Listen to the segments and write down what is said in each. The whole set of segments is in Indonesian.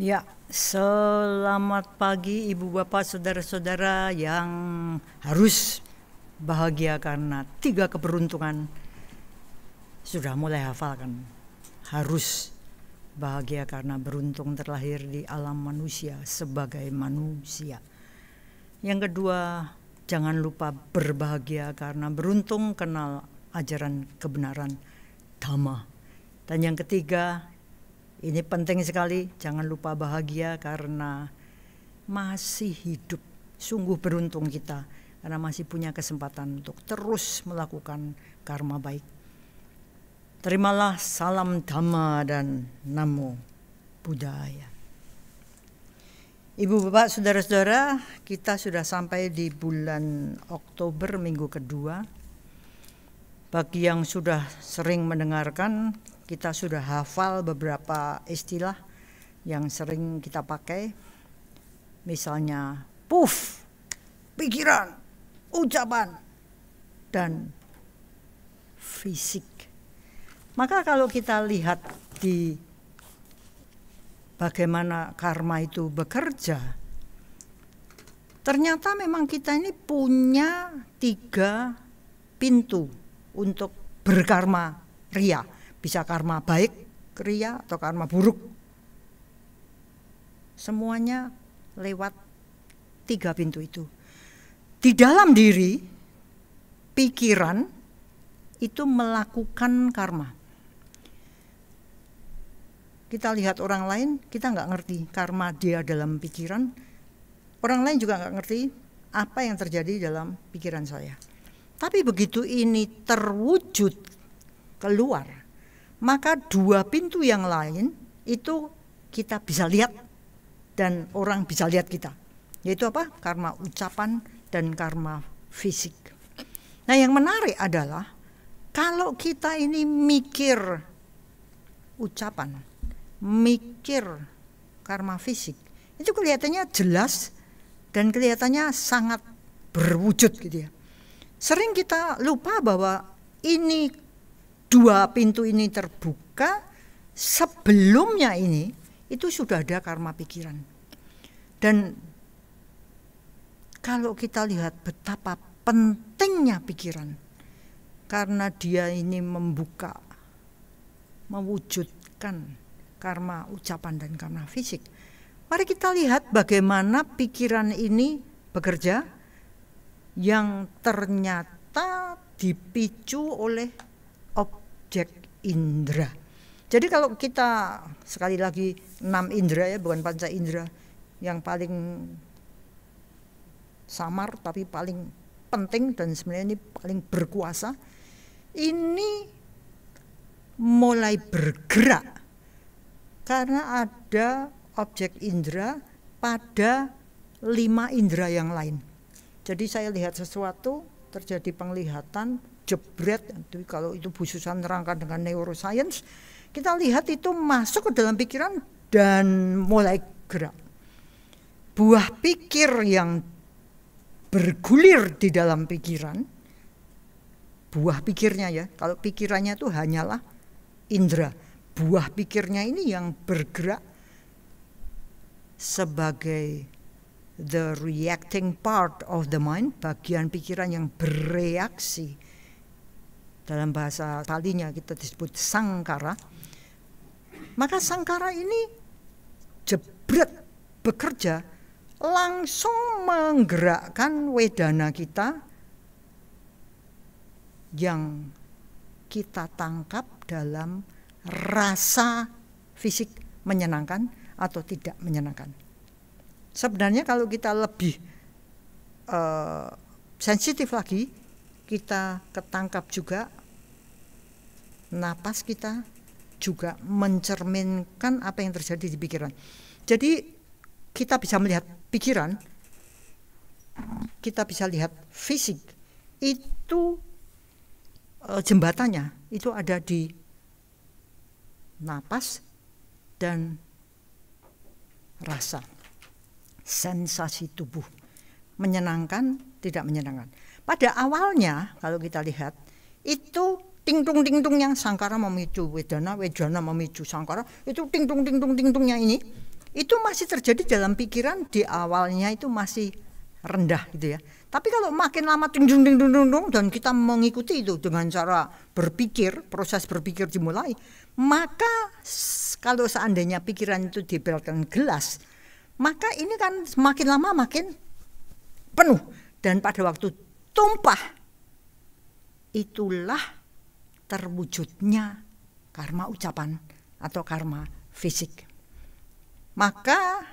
Ya, selamat pagi Ibu Bapak Saudara-saudara yang harus bahagia karena 3 keberuntungan. Sudah mulai hafal kan? Harus bahagia karena beruntung terlahir di alam manusia sebagai manusia. Yang kedua, jangan lupa berbahagia karena beruntung kenal ajaran kebenaran Dhamma. Dan yang ketiga, ini penting sekali, jangan lupa bahagia karena masih hidup. Sungguh beruntung kita karena masih punya kesempatan untuk terus melakukan karma baik. Terimalah salam Dhamma dan Namo Buddhaya. Ibu Bapak Saudara-saudara, kita sudah sampai di bulan Oktober minggu kedua. Bagi yang sudah sering mendengarkan, kita sudah hafal beberapa istilah yang sering kita pakai. Misalnya puff, pikiran, ucapan, dan fisik. Maka kalau kita lihat di bagaimana karma itu bekerja, ternyata memang kita ini punya 3 pintu untuk berkarma ria. Bisa karma baik, ria, atau karma buruk. Semuanya lewat 3 pintu itu. Di dalam diri, pikiran itu melakukan karma. Kita lihat orang lain, kita nggak ngerti karma dia dalam pikiran. Orang lain juga nggak ngerti apa yang terjadi dalam pikiran saya. Tapi begitu ini terwujud keluar, maka 2 pintu yang lain itu kita bisa lihat dan orang bisa lihat kita. Yaitu apa? Karma ucapan dan karma fisik. Nah, yang menarik adalah kalau kita ini mikir ucapan, mikir karma fisik, itu kelihatannya jelas dan kelihatannya sangat berwujud gitu ya. Sering kita lupa bahwa ini 2 pintu ini terbuka, sebelumnya ini itu sudah ada karma pikiran. Dan kalau kita lihat betapa pentingnya pikiran, karena dia ini membuka, mewujudkan karma ucapan dan karma fisik. Mari kita lihat bagaimana pikiran ini bekerja yang ternyata dipicu oleh objek indera. Jadi kalau kita sekali lagi 6 indera ya, bukan panca indera, yang paling samar tapi paling penting dan sebenarnya ini paling berkuasa, ini mulai bergerak karena ada objek indera pada 5 indera yang lain. Jadi saya lihat sesuatu, terjadi penglihatan, jebret, kalau itu Bu Susan nerangkan dengan neuroscience, kita lihat itu masuk ke dalam pikiran dan mulai gerak. Buah pikir yang bergulir di dalam pikiran, buah pikirnya ya, kalau pikirannya itu hanyalah indera, buah pikirnya ini yang bergerak sebagai the reacting part of the mind, bagian pikiran yang bereaksi. Dalam bahasa Palinya kita disebut sangkara. Maka sangkara ini jebret bekerja, langsung menggerakkan wedana kita yang kita tangkap dalam rasa fisik menyenangkan atau tidak menyenangkan. Sebenarnya kalau kita lebih sensitif lagi, kita ketangkap juga napas kita juga mencerminkan apa yang terjadi di pikiran. Jadi kita bisa melihat pikiran, kita bisa lihat fisik, itu jembatannya itu ada di napas dan rasa, sensasi tubuh, menyenangkan, tidak menyenangkan. Pada awalnya kalau kita lihat itu ting-tung yang sangkara memicu wedana, wedana memicu sangkara, itu ting-tung-tingtungnya ini itu masih terjadi dalam pikiran di awalnya itu masih rendah gitu ya. Tapi kalau makin lama dan kita mengikuti itu dengan cara berpikir, proses berpikir dimulai, maka kalau seandainya pikiran itu dibelkan gelas, maka ini kan semakin lama makin penuh, dan pada waktu tumpah itulah terwujudnya karma ucapan atau karma fisik. Maka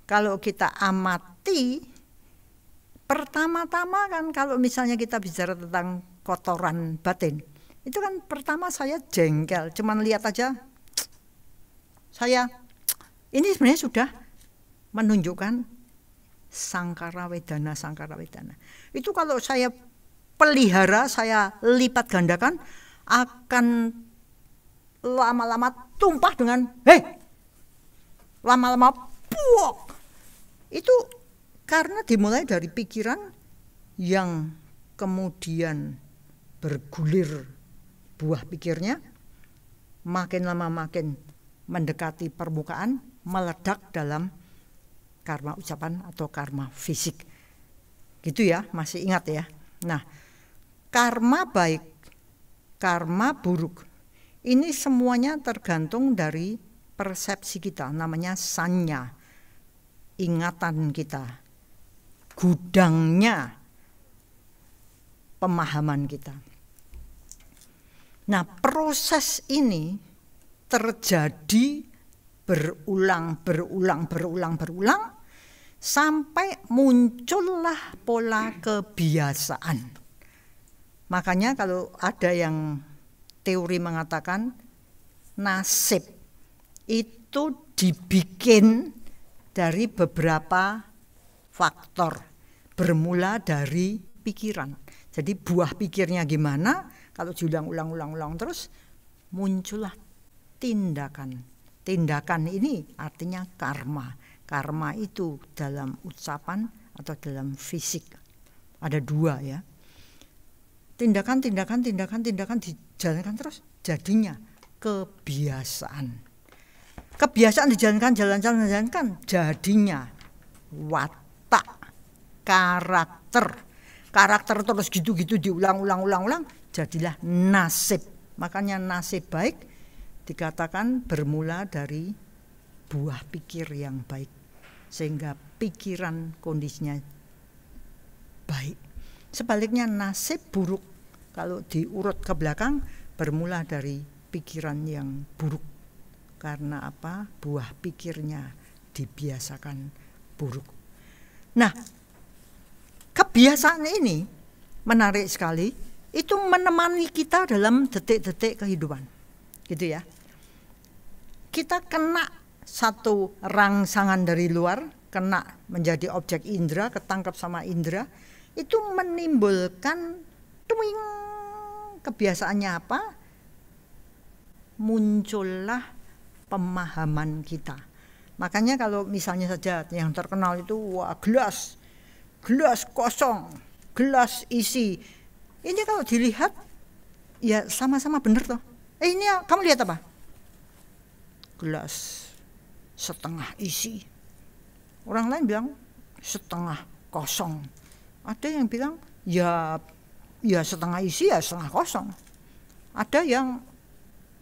kalau kita amati, pertama-tama kan kalau misalnya kita bicara tentang kotoran batin, itu kan pertama saya jengkel, cuman lihat aja saya ini sebenarnya sudah menunjukkan sangkara wedana. Itu kalau saya pelihara, saya lipat gandakan, akan lama-lama tumpah dengan lama-lama puok. Itu karena dimulai dari pikiran yang kemudian bergulir buah pikirnya, makin lama makin mendekati permukaan, meledak dalam karma ucapan atau karma fisik. Gitu ya, masih ingat ya. Nah, karma baik, karma buruk, ini semuanya tergantung dari persepsi kita, namanya sanya, ingatan kita, gudangnya pemahaman kita. Nah, proses ini terjadi berulang sampai muncullah pola kebiasaan. Makanya kalau ada yang teori mengatakan nasib itu dibikin dari beberapa faktor, bermula dari pikiran. Jadi buah pikirnya gimana, kalau diulang terus muncullah tindakan. Tindakan ini artinya karma. Karma itu dalam ucapan atau dalam fisik. Ada dua ya. Tindakan dijalankan terus, jadinya kebiasaan. Kebiasaan dijalankan, jadinya watak, karakter terus gitu diulang, jadilah nasib. Makanya nasib baik dikatakan bermula dari buah pikir yang baik, sehingga pikiran kondisinya baik. Sebaliknya nasib buruk kalau diurut ke belakang bermula dari pikiran yang buruk. Karena apa? Buah pikirnya dibiasakan buruk. Nah, kebiasaan ini menarik sekali, itu menemani kita dalam detik-detik kehidupan. Gitu ya. Kita kena satu rangsangan dari luar, kena menjadi objek indera, ketangkap sama indera, itu menimbulkan tuing. Kebiasaannya apa? Muncullah pemahaman kita. Makanya kalau misalnya saja yang terkenal itu gelas kosong, gelas isi. Ini kalau dilihat ya sama-sama benar toh. Ini kamu lihat apa? Gelas setengah isi. Orang lain bilang setengah kosong. Ada yang bilang ya setengah isi ya setengah kosong. Ada yang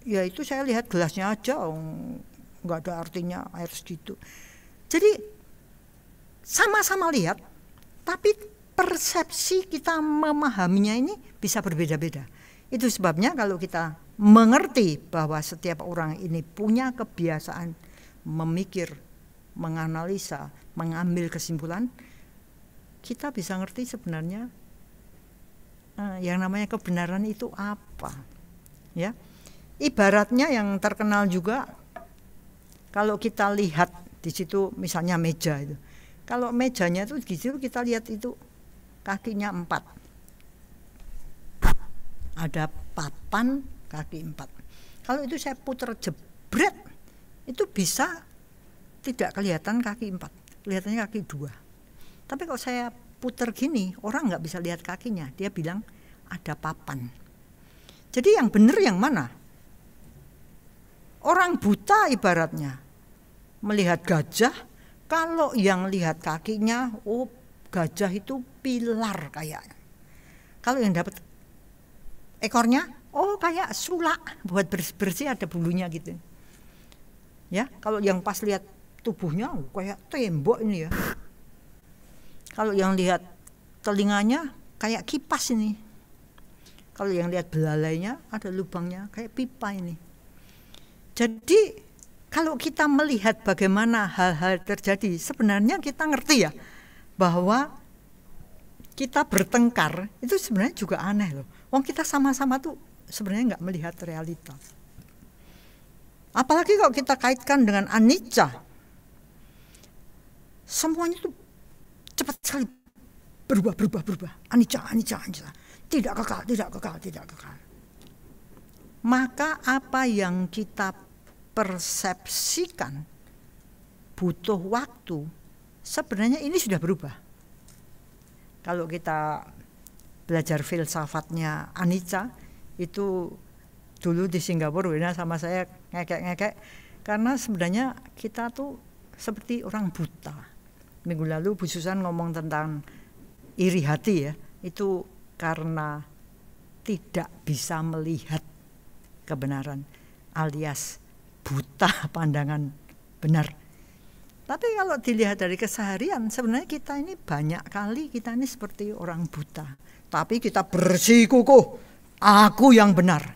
ya itu saya lihat gelasnya aja, nggak ada artinya air segitu. Jadi sama-sama lihat, tapi persepsi kita memahaminya ini bisa berbeda-beda. Itu sebabnya kalau kita mengerti bahwa setiap orang ini punya kebiasaan memikir, menganalisa, mengambil kesimpulan, kita bisa ngerti sebenarnya yang namanya kebenaran itu apa. Ya, ibaratnya yang terkenal juga, kalau kita lihat di situ misalnya meja itu, kalau mejanya itu di situ kita lihat itu kakinya 4, ada papan kaki 4. Kalau itu saya putar jebret, itu bisa tidak kelihatan kaki 4, kelihatannya kaki 2. Tapi kalau saya putar gini, orang nggak bisa lihat kakinya, dia bilang ada papan. Jadi yang benar yang mana? Orang buta ibaratnya, melihat gajah, kalau yang lihat kakinya, oh gajah itu pilar kayaknya. Kalau yang dapat ekornya, oh kayak sulak buat bersih-bersih ada bulunya gitu. Ya, kalau yang pas lihat tubuhnya kayak tembok ini ya. Kalau yang lihat telinganya kayak kipas ini. Kalau yang lihat belalainya ada lubangnya kayak pipa ini. Jadi kalau kita melihat bagaimana hal-hal terjadi, sebenarnya kita ngerti ya bahwa kita bertengkar itu sebenarnya juga aneh loh. Wong kita sama-sama tuh sebenarnya nggak melihat realita. Apalagi kalau kita kaitkan dengan anicca, semuanya tuh cepat sekali berubah. Anicca. Tidak kekal. Maka apa yang kita persepsikan butuh waktu, sebenarnya ini sudah berubah. Kalau kita belajar filsafatnya anicca, itu dulu di Singapura Wena sama saya ngekek karena sebenarnya kita tuh seperti orang buta. Minggu lalu Bu Susan ngomong tentang iri hati ya, itu karena tidak bisa melihat kebenaran alias buta pandangan benar. Tapi kalau dilihat dari keseharian, sebenarnya kita ini banyak kali kita ini seperti orang buta. Tapi kita bersikukuh, aku yang benar.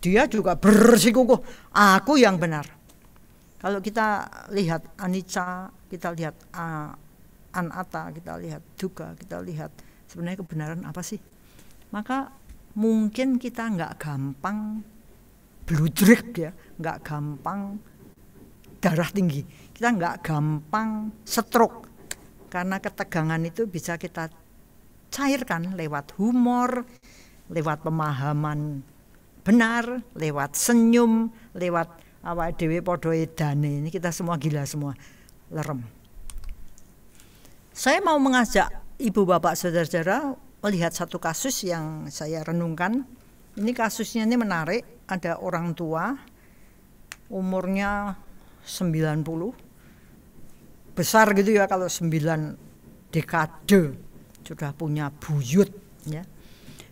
Dia juga bersikukuh, aku yang benar. Kalau kita lihat anicca, kita lihat anatta, kita lihat dukkha, kita lihat sebenarnya kebenaran apa sih? Maka mungkin kita nggak gampang bludrek ya, nggak gampang darah tinggi, kita nggak gampang stroke karena ketegangan itu bisa kita cairkan lewat humor, lewat pemahaman benar, lewat senyum, lewat awak dhewe padha edane. Ini kita semua gila semua, lerem. Saya mau mengajak ibu bapak saudara-saudara melihat satu kasus yang saya renungkan. Ini kasusnya ini menarik. Ada orang tua umurnya 90, besar gitu ya, kalau 9 dekade sudah punya buyut ya.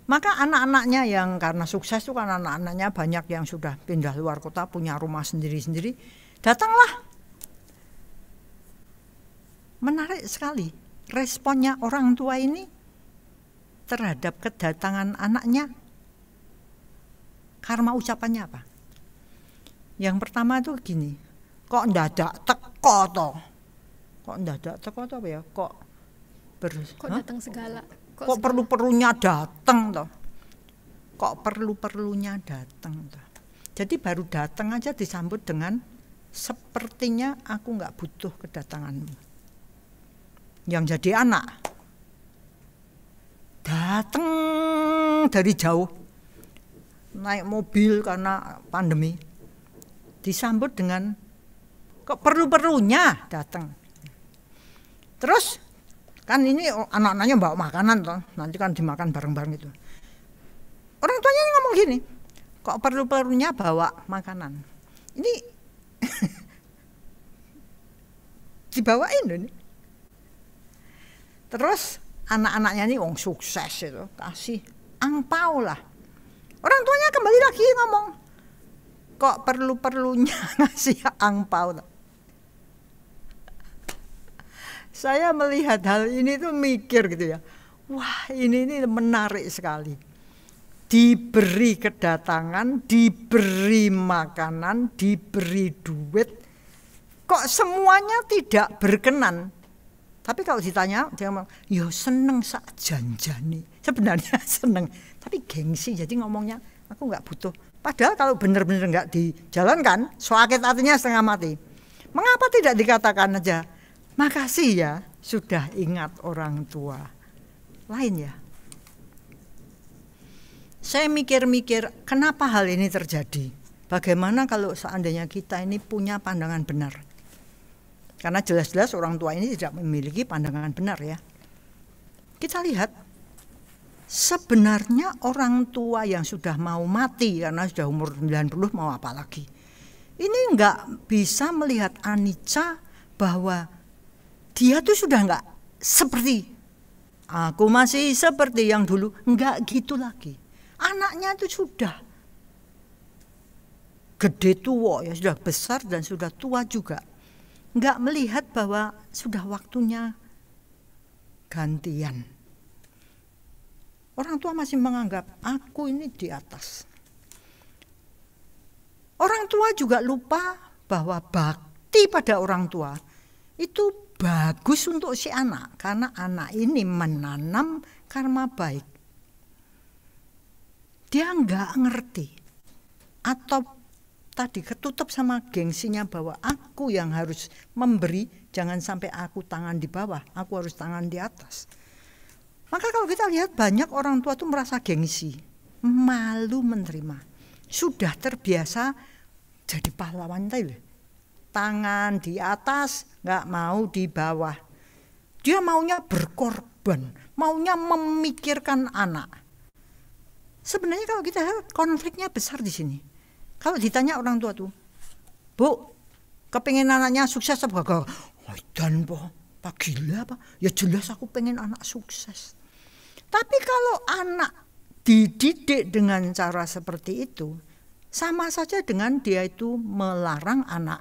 Maka anak-anaknya yang karena sukses itu kan anak-anaknya banyak yang sudah pindah luar kota, punya rumah sendiri-sendiri, datanglah. Menarik sekali responnya orang tua ini terhadap kedatangan anaknya. Karma ucapannya apa? Yang pertama itu gini, kok ndadak teko to? Kok ndadak teko to apa ya? Kok datang segala? Kok perlu-perlunya datang to? Kok perlu-perlunya datang to? Jadi baru datang aja disambut dengan sepertinya aku nggak butuh kedatanganmu. Yang jadi anak datang dari jauh, naik mobil karena pandemi, disambut dengan kok perlu-perlunya datang. Terus kan ini anak-anaknya bawa makanan toh, nanti kan dimakan bareng-bareng itu. Orang tuanya ngomong gini, kok perlu-perlunya bawa makanan. Ini dibawain ini. Terus anak-anaknya ini wong sukses itu, kasih angpau lah. Orang tuanya kembali lagi ngomong, kok perlu-perlunya ngasih angpau. Saya melihat hal ini tuh mikir gitu ya, wah ini menarik sekali. Diberi kedatangan, diberi makanan, diberi duit, kok semuanya tidak berkenan. Tapi kalau ditanya, dia ngomong, ya seneng sak janjani. Sebenarnya seneng, tapi gengsi, jadi ngomongnya, aku nggak butuh. Padahal kalau benar-benar nggak dijalankan, sakit hatinya setengah mati. Mengapa tidak dikatakan aja, makasih ya sudah ingat orang tua. Lain ya. Saya mikir-mikir, kenapa hal ini terjadi? Bagaimana kalau seandainya kita ini punya pandangan benar? Karena jelas-jelas orang tua ini tidak memiliki pandangan benar ya. Kita lihat, sebenarnya orang tua yang sudah mau mati karena sudah umur 90 mau apa lagi. Ini nggak bisa melihat anicca bahwa dia tuh sudah nggak seperti aku masih seperti yang dulu, nggak gitu lagi. Anaknya itu sudah gede tua, ya sudah besar dan sudah tua juga. Nggak melihat bahwa sudah waktunya gantian. Orang tua masih menganggap aku ini di atas. Orang tua juga lupa bahwa bakti pada orang tua itu bagus untuk si anak, karena anak ini menanam karma baik. Dia nggak ngerti atau tadi ketutup sama gengsinya bahwa aku yang harus memberi, jangan sampai aku tangan di bawah, aku harus tangan di atas. Maka kalau kita lihat banyak orang tua tuh merasa gengsi, malu menerima, sudah terbiasa jadi pahlawan tadi, tangan di atas, nggak mau di bawah. Dia maunya berkorban, maunya memikirkan anak. Sebenarnya kalau kita lihat konfliknya besar di sini. Kalau ditanya orang tua tuh, Bu, kepengen anaknya sukses apa gak? Oh, dan Pak gila apa? Ya jelas aku pengen anak sukses. Tapi kalau anak dididik dengan cara seperti itu, sama saja dengan dia itu melarang anak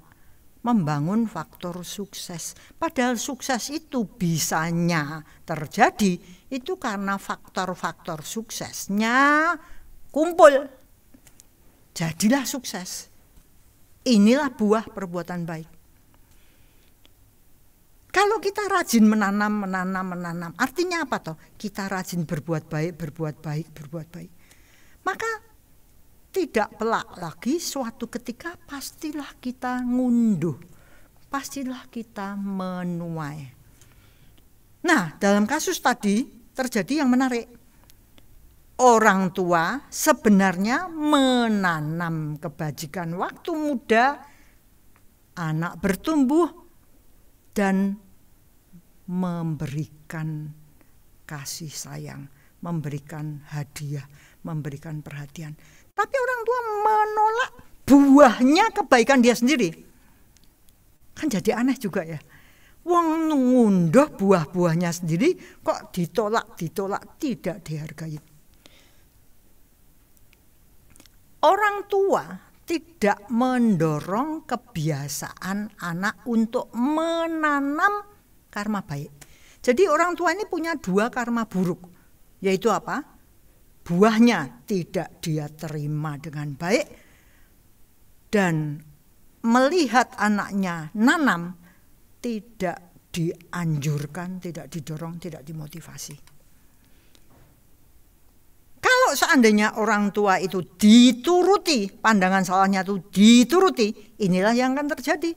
membangun faktor sukses. Padahal sukses itu bisanya terjadi itu karena faktor-faktor suksesnya kumpul. Jadilah sukses. Inilah buah perbuatan baik. Kalau kita rajin menanam, artinya apa toh? Kita rajin berbuat baik. Maka tidak pelak lagi suatu ketika pastilah kita ngunduh, pastilah kita menuai. Nah, dalam kasus tadi terjadi yang menarik. Orang tua sebenarnya menanam kebajikan waktu muda, anak bertumbuh dan memberikan kasih sayang, memberikan hadiah, memberikan perhatian. Tapi orang tua menolak buahnya kebaikan dia sendiri. Kan jadi aneh juga ya. Wong ngunduh buah-buahnya sendiri kok ditolak, tidak dihargai. Orang tua tidak mendorong kebiasaan anak untuk menanam karma baik. Jadi orang tua ini punya dua karma buruk, yaitu apa? Buahnya tidak dia terima dengan baik dan melihat anaknya nanam tidak dianjurkan, tidak didorong, tidak dimotivasi. Kalau seandainya orang tua itu dituruti, pandangan salahnya itu dituruti, inilah yang akan terjadi.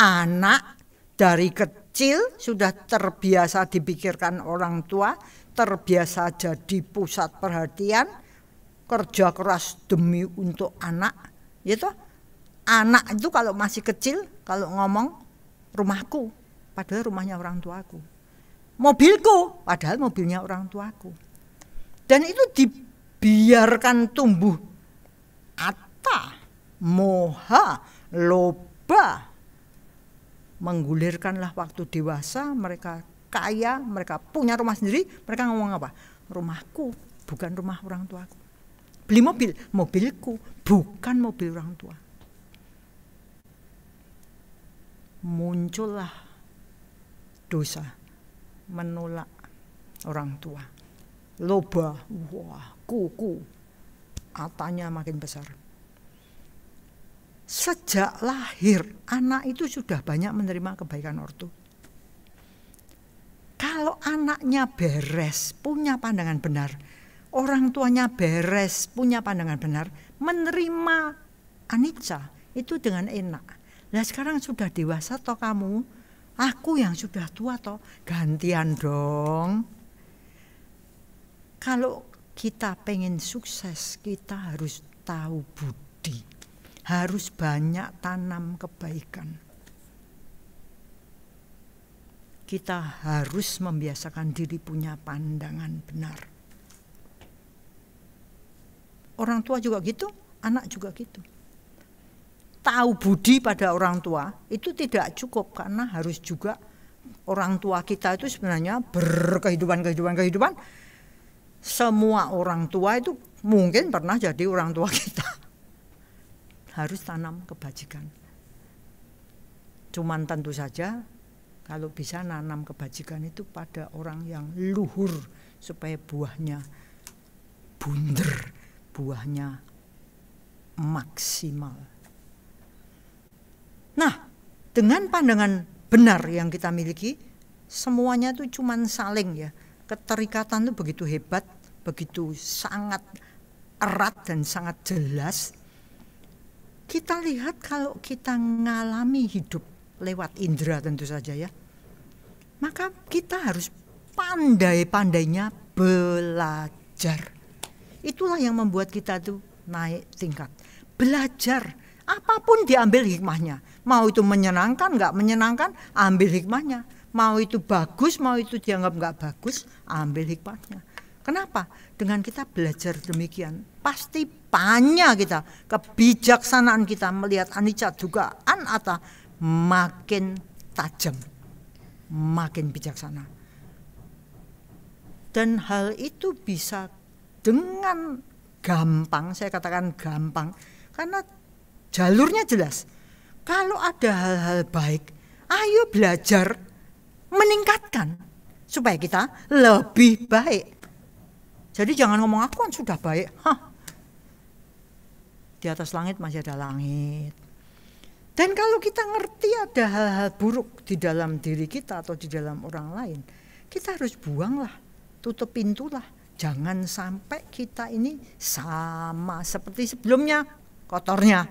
Anak dari kecil sudah terbiasa dipikirkan orang tua, terbiasa jadi pusat perhatian, kerja keras demi untuk anak. Gitu. Anak itu kalau masih kecil, kalau ngomong rumahku, padahal rumahnya orang tuaku. Mobilku, padahal mobilnya orang tuaku. Dan itu dibiarkan tumbuh atta, moha, loba. Menggulirkanlah waktu dewasa, mereka kaya, mereka punya rumah sendiri, mereka ngomong apa? Rumahku, bukan rumah orang tuaku. Beli mobil, mobilku, bukan mobil orang tua. Muncullah dosa menolak orang tua. Loba, wah, kuku, atanya makin besar. Sejak lahir, anak itu sudah banyak menerima kebaikan ortu. Kalau anaknya beres, punya pandangan benar, orang tuanya beres, punya pandangan benar, menerima anicca itu dengan enak. Nah sekarang sudah dewasa toh kamu, aku yang sudah tua toh, gantian dong. Kalau kita pengen sukses, kita harus tahu budi, harus banyak tanam kebaikan. Kita harus membiasakan diri punya pandangan benar. Orang tua juga gitu, anak juga gitu. tahu budi pada orang tua itu tidak cukup, karena harus juga orang tua kita itu sebenarnya berkehidupan. Semua orang tua itu mungkin pernah jadi orang tua kita. Harus tanam kebajikan. Cuman tentu saja kalau bisa nanam kebajikan itu pada orang yang luhur, supaya buahnya bunder, buahnya maksimal. Nah, dengan pandangan benar yang kita miliki, semuanya itu cuman saling ya. Keterikatan itu begitu hebat, begitu sangat erat dan sangat jelas. Kita lihat kalau kita ngalami hidup lewat indera tentu saja ya, maka kita harus pandai-pandainya belajar. Itulah yang membuat kita tuh naik tingkat. Belajar, apapun diambil hikmahnya. Mau itu menyenangkan, nggak menyenangkan, ambil hikmahnya. Mau itu bagus, mau itu dianggap nggak bagus, ambil hikmahnya. Kenapa? Dengan kita belajar demikian, pasti banyak kita, kebijaksanaan kita melihat anicca dugaan atau makin tajam, makin bijaksana. Dan hal itu bisa dengan gampang, saya katakan gampang, karena jalurnya jelas. Kalau ada hal-hal baik, ayo belajar meningkatkan supaya kita lebih baik. Jadi jangan ngomong aku kan sudah baik. Di atas langit masih ada langit. Dan kalau kita ngerti ada hal-hal buruk di dalam diri kita atau di dalam orang lain, kita harus buanglah, tutup pintulah. Jangan sampai kita ini sama seperti sebelumnya, kotornya.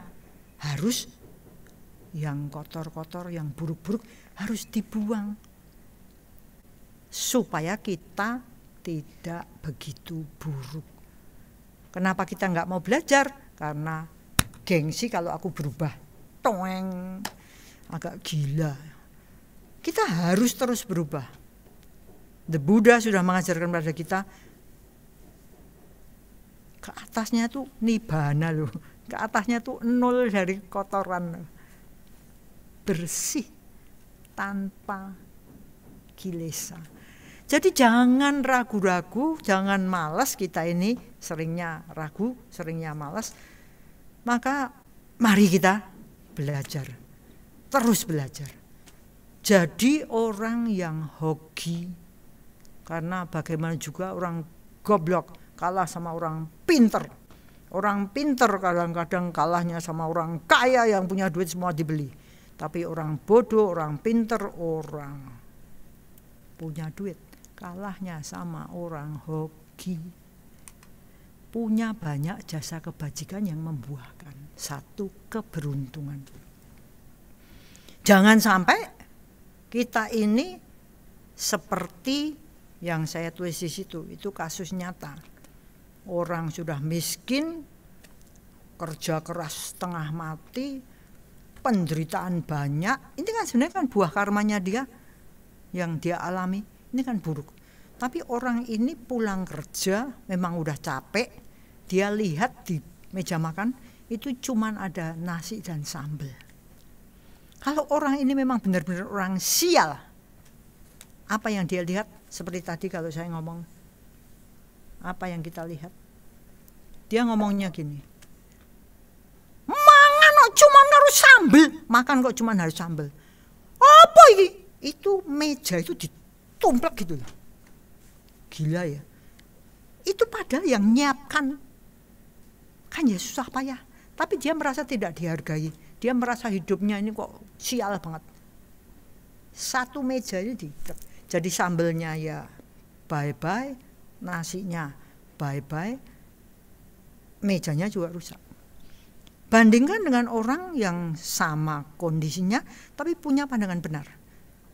Harus yang kotor-kotor, yang buruk-buruk harus dibuang. Supaya kita tidak begitu buruk. Kenapa kita nggak mau belajar? Karena gengsi kalau aku berubah. Toeng, agak gila. Kita harus terus berubah. The Buddha sudah mengajarkan pada kita, ke atasnya tuh nibbana loh. Ke atasnya tuh nol dari kotoran. Bersih tanpa kilesa. Jadi jangan ragu-ragu, jangan malas. Kita ini seringnya ragu, seringnya malas. Maka mari kita belajar, terus belajar. Jadi orang yang hoki, karena bagaimana juga orang goblok kalah sama orang pinter. Orang pinter kadang-kadang kalahnya sama orang kaya yang punya duit semua dibeli. Tapi orang bodoh, orang pinter, orang punya duit kalahnya sama orang hoki. Punya banyak jasa kebajikan yang membuahkan satu keberuntungan. Jangan sampai kita ini seperti yang saya tulis di situ, itu kasus nyata. Orang sudah miskin, kerja keras setengah mati, penderitaan banyak. Ini kan sebenarnya kan buah karmanya dia yang dia alami. Ini kan buruk. Tapi orang ini pulang kerja memang udah capek, dia lihat di meja makan itu cuman ada nasi dan sambal. Kalau orang ini memang benar-benar orang sial, apa yang dia lihat? Seperti tadi kalau saya ngomong, apa yang kita lihat? Dia ngomongnya gini, mangan kok cuman harus sambal, makan kok cuman harus sambal. Apa ini? Itu meja itu ditumplek gitu loh. Gila ya. Itu padahal yang nyiapkan kan ya susah payah, tapi dia merasa tidak dihargai. Dia merasa hidupnya ini kok sial banget. Satu meja ini jadi sambelnya ya bye-bye, nasinya bye-bye, mejanya juga rusak. Bandingkan dengan orang yang sama kondisinya tapi punya pandangan benar.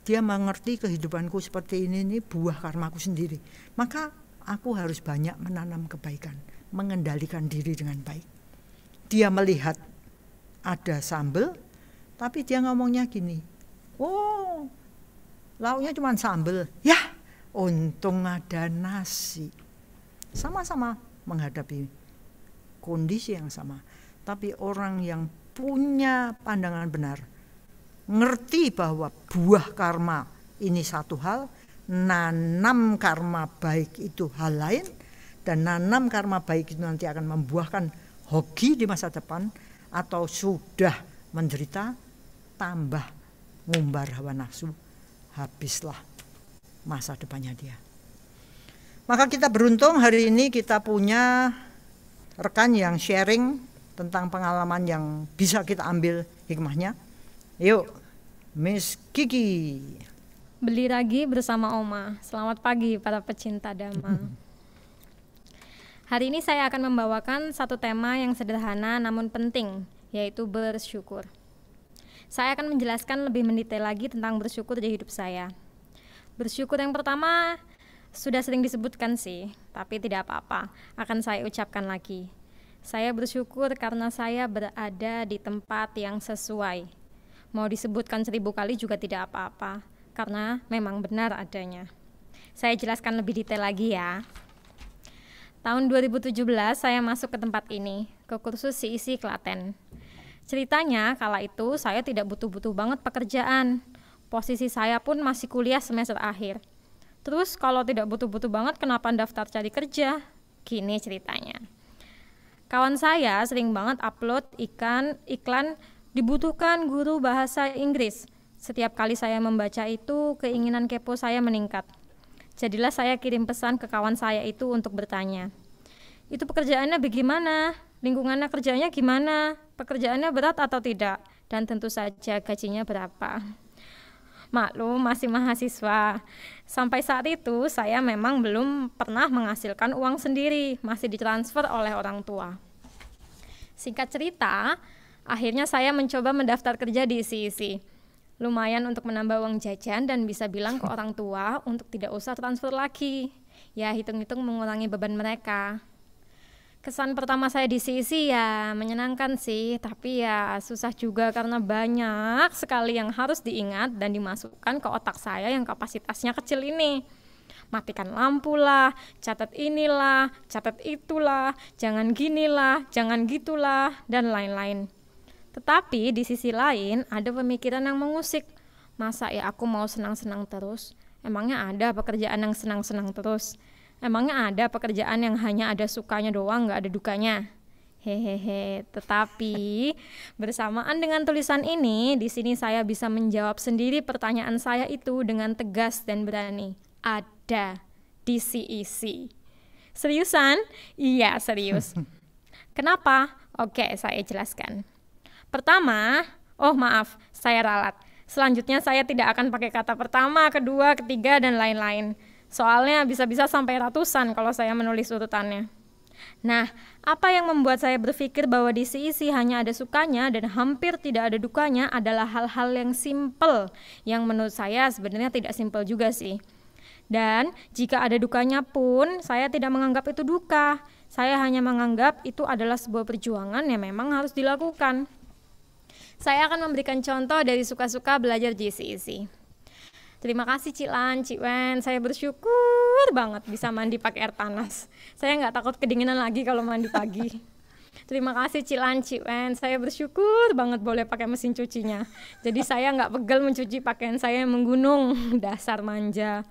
Dia mengerti kehidupanku seperti ini buah karmaku sendiri. Maka aku harus banyak menanam kebaikan, mengendalikan diri dengan baik. Dia melihat ada sambal, tapi dia ngomongnya gini, oh lauknya cuma sambal, ya untung ada nasi. Sama-sama menghadapi kondisi yang sama. Tapi orang yang punya pandangan benar, ngerti bahwa buah karma ini satu hal, nanam karma baik itu hal lain, dan nanam karma baik itu nanti akan membuahkan hoki di masa depan, atau sudah menderita tambah ngumbar hawa nafsu, habislah masa depannya dia. Maka kita beruntung hari ini kita punya rekan yang sharing tentang pengalaman yang bisa kita ambil hikmahnya. Yuk, Miss Kiki. Beli Ragi bersama Oma. Selamat pagi para pecinta Dhamma. Hari ini saya akan membawakan satu tema yang sederhana namun penting, yaitu bersyukur. Saya akan menjelaskan lebih mendetail lagi tentang bersyukur di hidup saya. Bersyukur yang pertama sudah sering disebutkan sih, tapi tidak apa-apa, akan saya ucapkan lagi. Saya bersyukur karena saya berada di tempat yang sesuai. Mau disebutkan 1000 kali juga tidak apa-apa, karena memang benar adanya. Saya jelaskan lebih detail lagi ya. Tahun 2017 saya masuk ke tempat ini, ke kursus CEC Klaten. Ceritanya kala itu saya tidak butuh-butuh banget pekerjaan. Posisi saya pun masih kuliah semester akhir. Terus kalau tidak butuh-butuh banget kenapa daftar cari kerja? Gini ceritanya. Kawan saya sering banget upload iklan dibutuhkan guru bahasa Inggris. Setiap kali saya membaca itu, keinginan kepo saya meningkat. Jadilah saya kirim pesan ke kawan saya itu untuk bertanya. Itu pekerjaannya bagaimana? Lingkungannya kerjanya gimana? Pekerjaannya berat atau tidak? Dan tentu saja gajinya berapa? Maklum masih mahasiswa. Sampai saat itu saya memang belum pernah menghasilkan uang sendiri, masih ditransfer oleh orang tua. Singkat cerita, akhirnya saya mencoba mendaftar kerja di CEC. Lumayan untuk menambah uang jajan dan bisa bilang ke orang tua untuk tidak usah transfer lagi. Ya hitung-hitung mengurangi beban mereka. Kesan pertama saya di CEC ya menyenangkan sih, tapi ya susah juga karena banyak sekali yang harus diingat dan dimasukkan ke otak saya yang kapasitasnya kecil ini. Matikan lampu lah, catat inilah, catat itulah, jangan ginilah, jangan gitulah, dan lain-lain. Tetapi di sisi lain ada pemikiran yang mengusik. Masa ya aku mau senang-senang terus? Emangnya ada pekerjaan yang senang-senang terus? Emangnya ada pekerjaan yang hanya ada sukanya doang, nggak ada dukanya? Hehehe. Tetapi bersamaan dengan tulisan ini, di sini saya bisa menjawab sendiri pertanyaan saya itu dengan tegas dan berani. Ada di CEC. Seriusan? Iya, serius. Kenapa? Oke, saya jelaskan. Pertama, maaf, saya ralat. Selanjutnya saya tidak akan pakai kata pertama, kedua, ketiga, dan lain-lain. Soalnya bisa-bisa sampai ratusan kalau saya menulis urutannya. Nah, apa yang membuat saya berpikir bahwa di CEC hanya ada sukanya dan hampir tidak ada dukanya adalah hal-hal yang simpel, yang menurut saya sebenarnya tidak simpel juga sih. Dan jika ada dukanya pun, saya tidak menganggap itu duka. Saya hanya menganggap itu adalah sebuah perjuangan yang memang harus dilakukan. Saya akan memberikan contoh dari suka-suka belajar di CEC. Terima kasih Cik Lan, Cik Wen, saya bersyukur banget bisa mandi pakai air panas. Saya nggak takut kedinginan lagi kalau mandi pagi. Terima kasih Cik Lan, Cik Wen, saya bersyukur banget boleh pakai mesin cucinya. Jadi saya nggak pegel mencuci pakaian saya yang menggunung, dasar manja.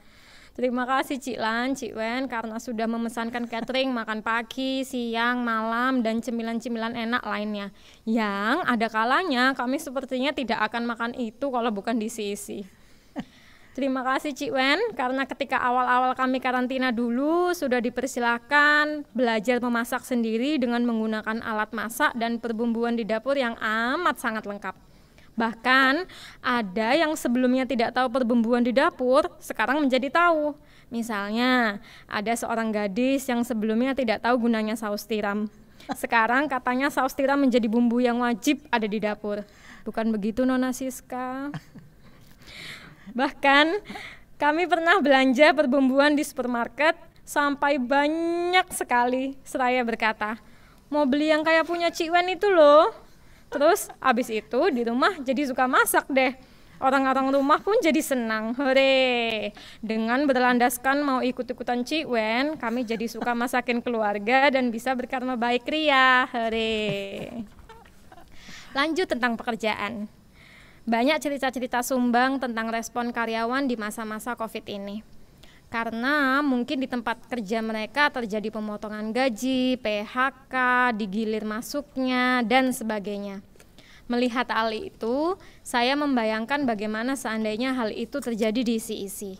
Terima kasih Cik Lan, Cik Wen karena sudah memesankan catering makan pagi, siang, malam, dan cemilan-cemilan enak lainnya. Yang ada kalanya kami sepertinya tidak akan makan itu kalau bukan di CEC. Terima kasih Cik Wen, karena ketika awal-awal kami karantina dulu sudah dipersilakan belajar memasak sendiri dengan menggunakan alat masak dan perbumbuan di dapur yang amat sangat lengkap. Bahkan ada yang sebelumnya tidak tahu perbumbuan di dapur, sekarang menjadi tahu. Misalnya, ada seorang gadis yang sebelumnya tidak tahu gunanya saus tiram. Sekarang katanya saus tiram menjadi bumbu yang wajib ada di dapur. Bukan begitu Nona Siska? Bahkan kami pernah belanja perbumbuan di supermarket sampai banyak sekali. Seraya berkata, mau beli yang kayak punya Cik Wen itu loh. Terus abis itu di rumah jadi suka masak deh. Orang-orang rumah pun jadi senang. Hore! Dengan berlandaskan mau ikut-ikutan Cik Wen, kami jadi suka masakin keluarga dan bisa berkarma baik ria. Hore! Lanjut tentang pekerjaan. Banyak cerita-cerita sumbang tentang respon karyawan di masa-masa COVID ini. Karena mungkin di tempat kerja mereka terjadi pemotongan gaji, PHK, digilir masuknya, dan sebagainya. Melihat hal itu, saya membayangkan bagaimana seandainya hal itu terjadi di CEC.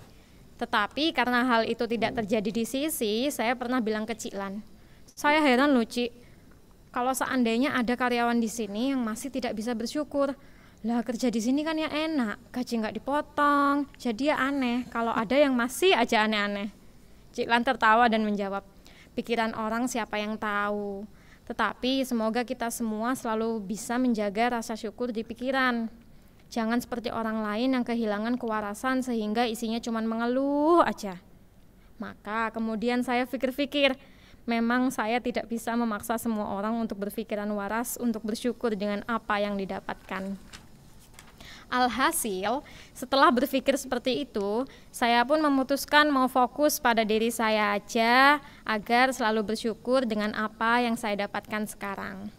Tetapi karena hal itu tidak terjadi di CEC, saya pernah bilang ke Cik Lan, saya heran loh Cik, kalau seandainya ada karyawan di sini yang masih tidak bisa bersyukur. Lah kerja di sini kan ya enak, gaji nggak dipotong, jadi ya aneh kalau ada yang masih aja aneh-aneh. Cik Lan tertawa dan menjawab, pikiran orang siapa yang tahu. Tetapi semoga kita semua selalu bisa menjaga rasa syukur di pikiran. Jangan seperti orang lain yang kehilangan kewarasan sehingga isinya cuma mengeluh aja. Maka kemudian saya pikir-pikir, memang saya tidak bisa memaksa semua orang untuk berpikiran waras untuk bersyukur dengan apa yang didapatkan. Alhasil, setelah berpikir seperti itu, saya pun memutuskan mau fokus pada diri saya aja agar selalu bersyukur dengan apa yang saya dapatkan sekarang.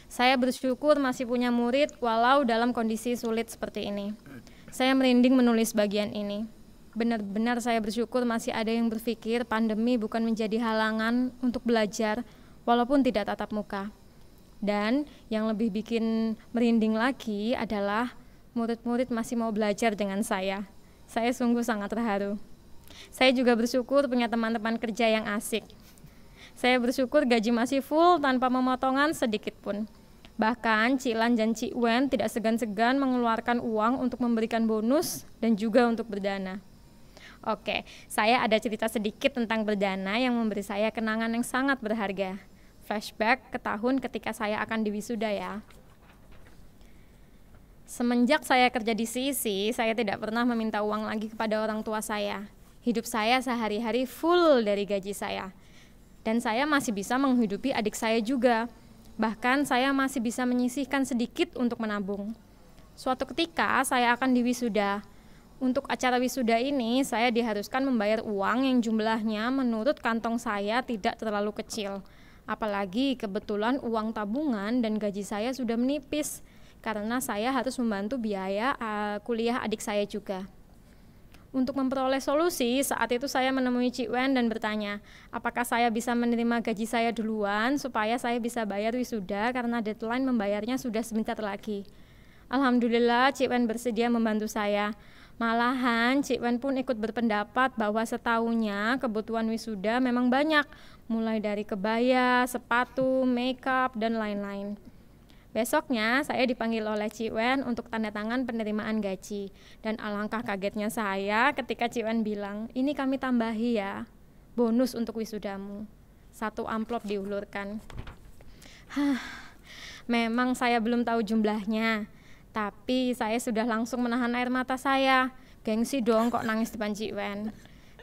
Saya bersyukur masih punya murid walau dalam kondisi sulit seperti ini. Saya merinding menulis bagian ini. Benar-benar saya bersyukur masih ada yang berpikir pandemi bukan menjadi halangan untuk belajar walaupun tidak tatap muka. Dan yang lebih bikin merinding lagi adalah murid-murid masih mau belajar dengan saya. Saya sungguh sangat terharu. Saya juga bersyukur punya teman-teman kerja yang asik. Saya bersyukur gaji masih full tanpa pemotongan sedikit pun. Bahkan Cik Lan dan Cik Wen tidak segan-segan mengeluarkan uang untuk memberikan bonus dan juga untuk berdana. Oke, saya ada cerita sedikit tentang berdana yang memberi saya kenangan yang sangat berharga. Flashback ke tahun ketika saya akan diwisuda ya. Semenjak saya kerja di CEC, saya tidak pernah meminta uang lagi kepada orang tua saya. Hidup saya sehari-hari full dari gaji saya. Dan saya masih bisa menghidupi adik saya juga. Bahkan saya masih bisa menyisihkan sedikit untuk menabung. Suatu ketika saya akan diwisuda. Untuk acara wisuda ini, saya diharuskan membayar uang yang jumlahnya menurut kantong saya tidak terlalu kecil. Apalagi kebetulan uang tabungan dan gaji saya sudah menipis. Karena saya harus membantu biaya kuliah adik saya juga. Untuk memperoleh solusi, saat itu saya menemui Cik Wen dan bertanya, apakah saya bisa menerima gaji saya duluan supaya saya bisa bayar wisuda karena deadline membayarnya sudah sebentar lagi. Alhamdulillah Cik Wen bersedia membantu saya. Malahan Cik Wen pun ikut berpendapat bahwa setahunnya kebutuhan wisuda memang banyak, mulai dari kebaya, sepatu, makeup, dan lain-lain. Besoknya saya dipanggil oleh Cik Wen untuk tanda tangan penerimaan gaji. Dan alangkah kagetnya saya ketika Cik Wen bilang, ini kami tambahi ya, bonus untuk wisudamu. 1 amplop diulurkan. Memang saya belum tahu jumlahnya, tapi saya sudah langsung menahan air mata saya. Gengsi dong kok nangis depan Cik Wen.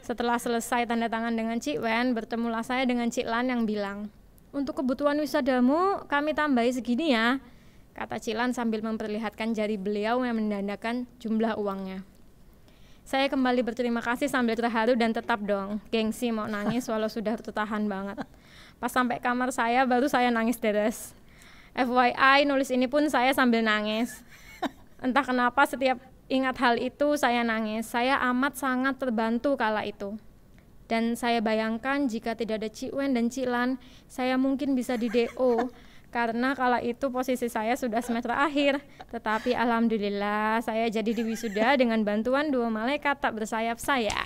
Setelah selesai tanda tangan dengan Cik Wen, bertemulah saya dengan Cik Lan yang bilang, untuk kebutuhan wisudamu kami tambahi segini ya, kata Cik Lan sambil memperlihatkan jari beliau yang menandakan jumlah uangnya. Saya kembali berterima kasih sambil terharu dan tetap dong, gengsi mau nangis walau sudah tertahan banget. Pas sampai kamar saya baru saya nangis deres. FYI nulis ini pun saya sambil nangis. Entah kenapa setiap ingat hal itu saya nangis. Saya amat sangat terbantu kala itu. Dan saya bayangkan jika tidak ada Cik Wen dan Cik Lan, saya mungkin bisa di DO. Karena kala itu posisi saya sudah semester akhir. Tetapi alhamdulillah saya jadi diwisuda dengan bantuan 2 malaikat tak bersayap saya.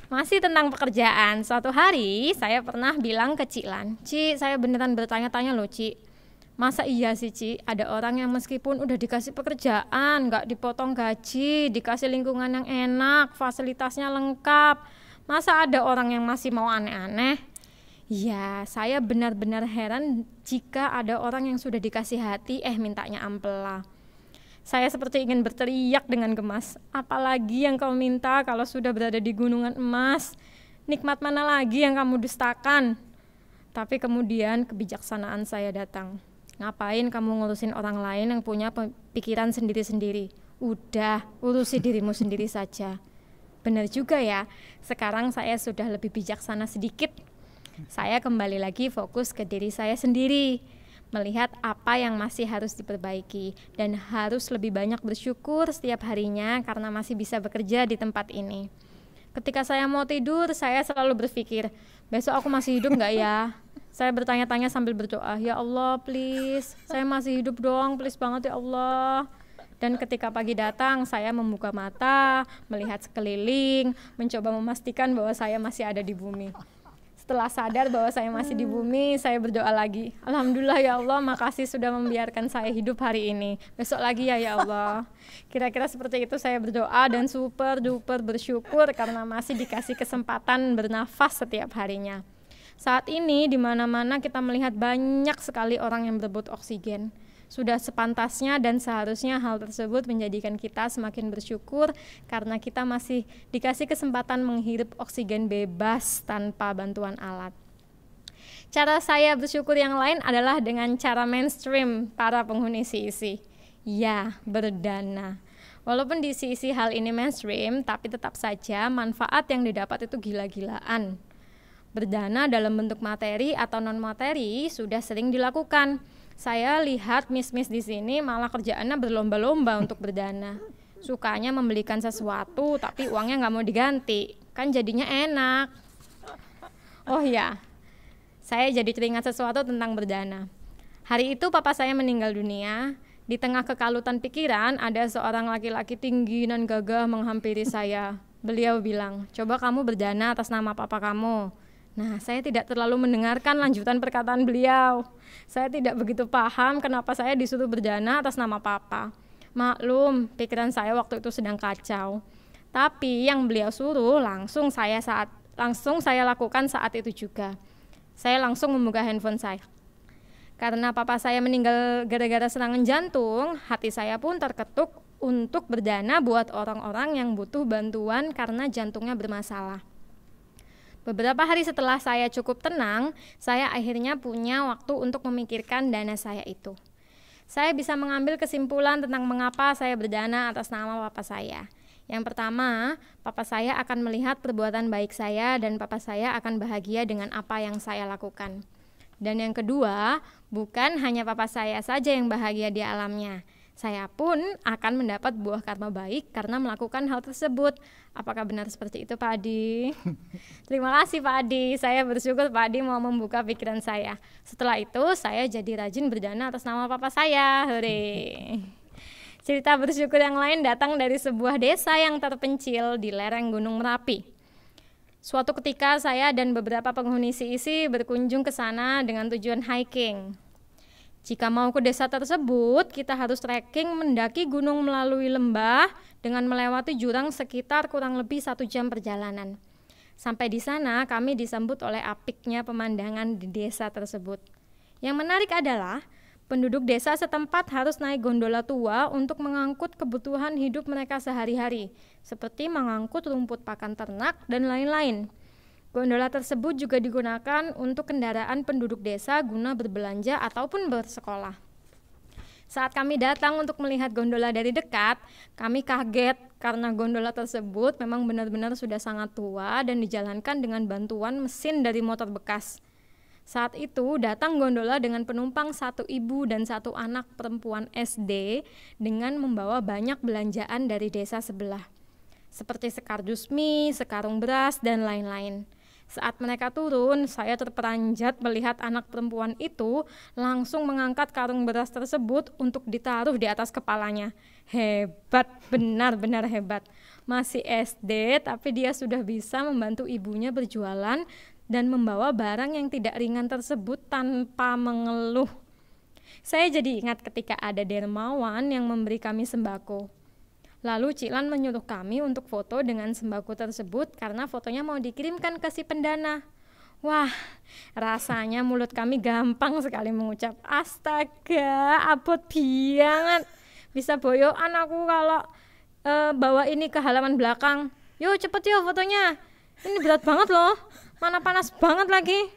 Masih tentang pekerjaan, suatu hari saya pernah bilang ke Cik Lan, Cik, saya beneran bertanya-tanya loh Cik, masa iya sih Cik, ada orang yang meskipun udah dikasih pekerjaan, gak dipotong gaji, dikasih lingkungan yang enak, fasilitasnya lengkap, masa ada orang yang masih mau aneh-aneh? Ya, saya benar-benar heran jika ada orang yang sudah dikasih hati, mintanya ampela. Saya seperti ingin berteriak dengan gemas, apalagi yang kau minta kalau sudah berada di gunungan emas, nikmat mana lagi yang kamu dustakan? Tapi kemudian kebijaksanaan saya datang. Ngapain kamu ngurusin orang lain yang punya pikiran sendiri-sendiri? Udah, urusi dirimu sendiri saja. Benar juga ya, sekarang saya sudah lebih bijaksana sedikit. Saya kembali lagi fokus ke diri saya sendiri. melihat apa yang masih harus diperbaiki, dan harus lebih banyak bersyukur setiap harinya karena masih bisa bekerja di tempat ini. Ketika saya mau tidur, saya selalu berpikir, besok aku masih hidup nggak ya? Saya bertanya-tanya sambil berdoa, ya Allah please, saya masih hidup dong, please banget ya Allah. Dan ketika pagi datang, saya membuka mata, melihat sekeliling, mencoba memastikan bahwa saya masih ada di bumi. Setelah sadar bahwa saya masih di bumi, saya berdoa lagi. Alhamdulillah ya Allah, makasih sudah membiarkan saya hidup hari ini. Besok lagi ya Allah. Kira-kira seperti itu saya berdoa dan super duper bersyukur karena masih dikasih kesempatan bernafas setiap harinya. Saat ini di mana-mana kita melihat banyak sekali orang yang berebut oksigen. Sudah sepantasnya dan seharusnya hal tersebut menjadikan kita semakin bersyukur karena kita masih dikasih kesempatan menghirup oksigen bebas tanpa bantuan alat. Cara saya bersyukur yang lain adalah dengan cara mainstream para penghuni CEC. Ya, berdana. Walaupun di CEC hal ini mainstream, tapi tetap saja manfaat yang didapat itu gila-gilaan. Berdana dalam bentuk materi atau non-materi sudah sering dilakukan. Saya lihat miss-miss di sini malah kerjaannya berlomba-lomba untuk berdana. Sukanya membelikan sesuatu tapi uangnya nggak mau diganti, kan jadinya enak. Oh ya, saya jadi teringat sesuatu tentang berdana. Hari itu papa saya meninggal dunia. Di tengah kekalutan pikiran ada seorang laki-laki tinggi dan gagah menghampiri saya. Beliau bilang, coba kamu berdana atas nama papa kamu. Nah, saya tidak terlalu mendengarkan lanjutan perkataan beliau. Saya tidak begitu paham kenapa saya disuruh berdana atas nama papa. Maklum, pikiran saya waktu itu sedang kacau. Tapi yang beliau suruh langsung saya lakukan saat itu juga. Saya langsung membuka handphone saya. Karena papa saya meninggal gara-gara serangan jantung, hati saya pun terketuk untuk berdana buat orang-orang yang butuh bantuan karena jantungnya bermasalah. Beberapa hari setelah saya cukup tenang, saya akhirnya punya waktu untuk memikirkan dana saya itu. Saya bisa mengambil kesimpulan tentang mengapa saya berdana atas nama papa saya. Yang pertama, papa saya akan melihat perbuatan baik saya dan papa saya akan bahagia dengan apa yang saya lakukan. Dan yang kedua, bukan hanya papa saya saja yang bahagia di alamnya. Saya pun akan mendapat buah karma baik karena melakukan hal tersebut. Apakah benar seperti itu, Pak Adi? Terima kasih, Pak Adi. Saya bersyukur Pak Adi mau membuka pikiran saya. Setelah itu, saya jadi rajin berdana atas nama papa saya. Hore! Cerita bersyukur yang lain datang dari sebuah desa yang terpencil di lereng Gunung Merapi. Suatu ketika, saya dan beberapa penghuni CEC berkunjung ke sana dengan tujuan hiking. Jika mau ke desa tersebut, kita harus trekking mendaki gunung melalui lembah dengan melewati jurang sekitar kurang lebih 1 jam perjalanan. Sampai di sana, kami disambut oleh apiknya pemandangan di desa tersebut. Yang menarik adalah, penduduk desa setempat harus naik gondola tua untuk mengangkut kebutuhan hidup mereka sehari-hari, seperti mengangkut rumput pakan ternak dan lain-lain. Gondola tersebut juga digunakan untuk kendaraan penduduk desa guna berbelanja ataupun bersekolah. Saat kami datang untuk melihat gondola dari dekat, kami kaget karena gondola tersebut memang benar-benar sudah sangat tua dan dijalankan dengan bantuan mesin dari motor bekas. Saat itu datang gondola dengan penumpang 1 ibu dan 1 anak perempuan SD dengan membawa banyak belanjaan dari desa sebelah, seperti sekardus mie, sekarung beras, dan lain-lain. Saat mereka turun, saya terperanjat melihat anak perempuan itu langsung mengangkat karung beras tersebut untuk ditaruh di atas kepalanya. Hebat, benar-benar hebat. Masih SD, tapi dia sudah bisa membantu ibunya berjualan dan membawa barang yang tidak ringan tersebut tanpa mengeluh. Saya jadi ingat ketika ada dermawan yang memberi kami sembako. Lalu Cilan menyuruh kami untuk foto dengan sembako tersebut karena fotonya mau dikirimkan ke si pendana. Wah, rasanya mulut kami gampang sekali mengucap, astaga, abot banget. Bisa boyoan aku kalau bawa ini ke halaman belakang. Yo cepet yo fotonya, ini berat banget loh, mana panas banget lagi.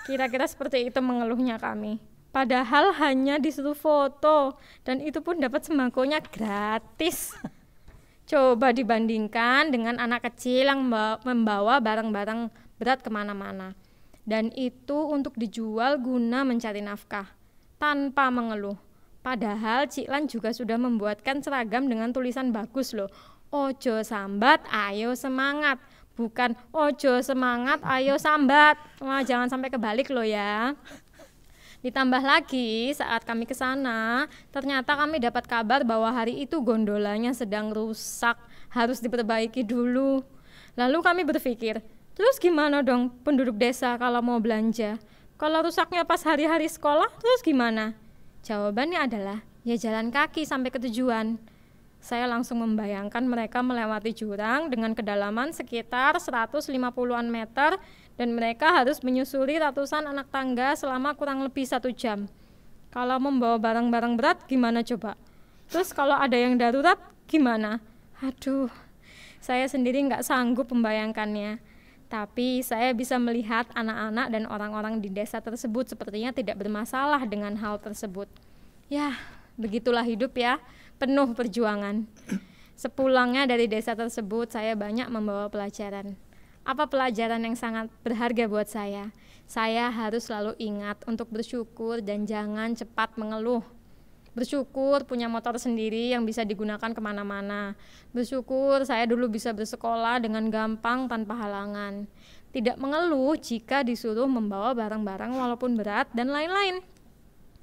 Kira-kira seperti itu mengeluhnya kami. Padahal hanya disuruh foto dan itu pun dapat sembakonya gratis. Coba dibandingkan dengan anak kecil yang membawa barang-barang berat kemana-mana. Dan itu untuk dijual guna mencari nafkah. tanpa mengeluh. Padahal Ciklan juga sudah membuatkan seragam dengan tulisan bagus loh. Ojo sambat, ayo semangat. Bukan ojo semangat, ayo sambat. Wah, jangan sampai kebalik loh ya. Ditambah lagi saat kami ke sana, ternyata kami dapat kabar bahwa hari itu gondolanya sedang rusak, harus diperbaiki dulu. Lalu kami berpikir, terus gimana dong penduduk desa kalau mau belanja? Kalau rusaknya pas hari-hari sekolah, terus gimana? Jawabannya adalah, ya jalan kaki sampai ke tujuan. Saya langsung membayangkan mereka melewati jurang dengan kedalaman sekitar 150-an meter dan mereka harus menyusuri ratusan anak tangga selama kurang lebih 1 jam. Kalau membawa barang-barang berat gimana coba? Terus kalau ada yang darurat gimana? Aduh, saya sendiri nggak sanggup membayangkannya. Tapi saya bisa melihat anak-anak dan orang-orang di desa tersebut sepertinya tidak bermasalah dengan hal tersebut. Ya, begitulah hidup ya, penuh perjuangan. Sepulangnya dari desa tersebut, saya banyak membawa pelajaran. Apa pelajaran yang sangat berharga buat saya? Saya harus selalu ingat untuk bersyukur dan jangan cepat mengeluh. Bersyukur punya motor sendiri yang bisa digunakan kemana-mana. Bersyukur saya dulu bisa bersekolah dengan gampang tanpa halangan. Tidak mengeluh jika disuruh membawa barang-barang walaupun berat dan lain-lain.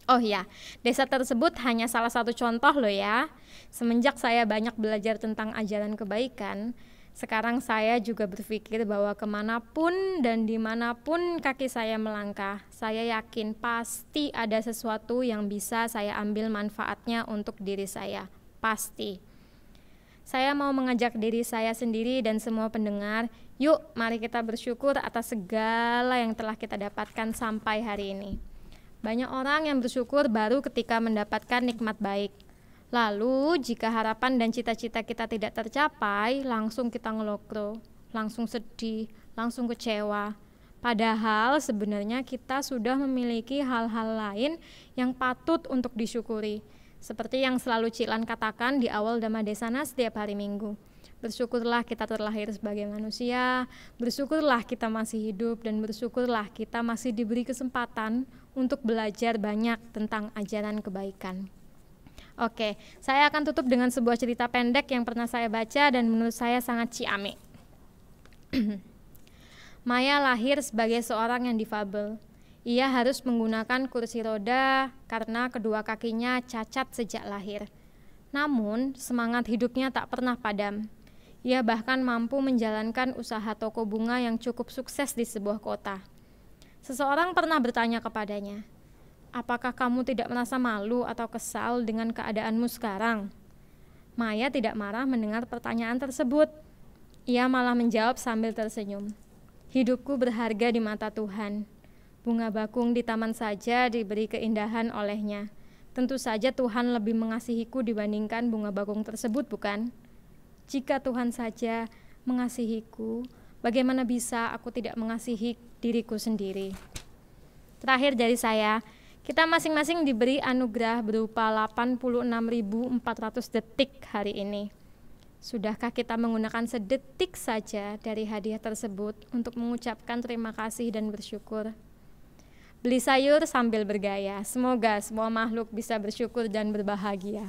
Oh ya, desa tersebut hanya salah satu contoh loh ya. Semenjak saya banyak belajar tentang ajaran kebaikan, sekarang saya juga berpikir bahwa kemanapun dan dimanapun kaki saya melangkah, saya yakin pasti ada sesuatu yang bisa saya ambil manfaatnya untuk diri saya. Pasti. Saya mau mengajak diri saya sendiri dan semua pendengar, yuk mari kita bersyukur atas segala yang telah kita dapatkan sampai hari ini. Banyak orang yang bersyukur baru ketika mendapatkan nikmat baik. Lalu jika harapan dan cita-cita kita tidak tercapai, langsung kita ngelokro, langsung sedih, langsung kecewa. Padahal sebenarnya kita sudah memiliki hal-hal lain yang patut untuk disyukuri. Seperti yang selalu Ciklan katakan di awal Dhamma Desana setiap hari Minggu. Bersyukurlah kita terlahir sebagai manusia, bersyukurlah kita masih hidup, dan bersyukurlah kita masih diberi kesempatan untuk belajar banyak tentang ajaran kebaikan. Oke, saya akan tutup dengan sebuah cerita pendek yang pernah saya baca dan menurut saya sangat ciamik. Maya lahir sebagai seorang yang difabel. Ia harus menggunakan kursi roda karena kedua kakinya cacat sejak lahir. Namun, semangat hidupnya tak pernah padam. Ia bahkan mampu menjalankan usaha toko bunga yang cukup sukses di sebuah kota. Seseorang pernah bertanya kepadanya, apakah kamu tidak merasa malu atau kesal dengan keadaanmu sekarang? Maya tidak marah mendengar pertanyaan tersebut. Ia malah menjawab sambil tersenyum. Hidupku berharga di mata Tuhan. Bunga bakung di taman saja diberi keindahan olehnya. Tentu saja Tuhan lebih mengasihiku dibandingkan bunga bakung tersebut, bukan? Jika Tuhan saja mengasihiku, bagaimana bisa aku tidak mengasihi diriku sendiri? Terakhir dari saya, kita masing-masing diberi anugerah berupa 86.400 detik hari ini. Sudahkah kita menggunakan sedetik saja dari hadiah tersebut untuk mengucapkan terima kasih dan bersyukur? Beli sayur sambil bergaya. Semoga semua makhluk bisa bersyukur dan berbahagia.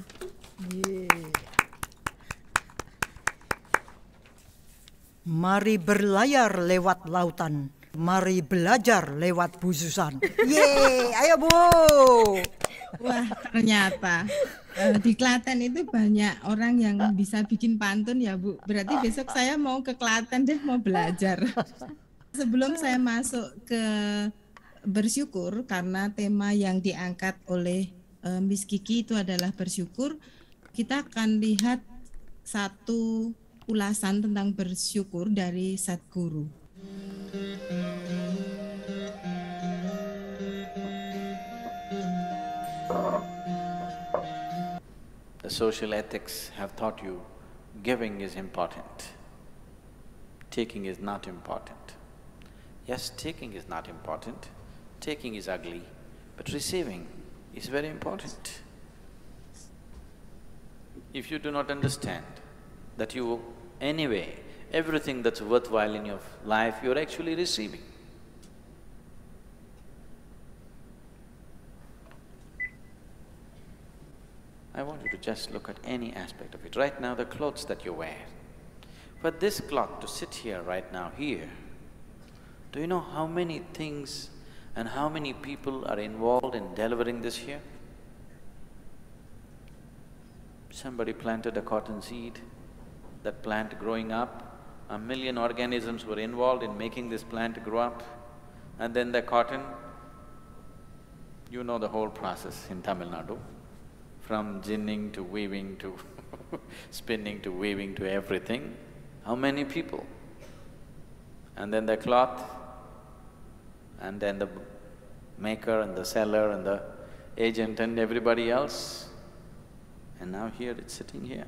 Mari berlayar lewat lautan. Mari belajar lewat bususan. Yeay, ayo Bu. Wah, ternyata di Klaten itu banyak orang yang bisa bikin pantun ya Bu. Berarti besok saya mau ke Klaten deh, mau belajar. Sebelum saya masuk ke bersyukur, karena tema yang diangkat oleh Miss Kiki itu adalah bersyukur, kita akan lihat satu ulasan tentang bersyukur dari Sadhguru. The social ethics have taught you giving is important, taking is not important. Yes, taking is not important, taking is ugly, but receiving is very important. If you do not understand that you anyway, everything that's worthwhile in your life, you're actually receiving. I want you to just look at any aspect of it. Right now, the clothes that you wear. For this cloth to sit here right now, here, do you know how many things and how many people are involved in delivering this here? Somebody planted a cotton seed, that plant growing up, 1,000,000 organisms were involved in making this plant grow up, and then the cotton, you know the whole process in Tamil Nadu, from ginning to weaving to spinning to weaving to everything. How many people? And then the cloth, and then the maker and the seller and the agent and everybody else. And now here it's sitting here.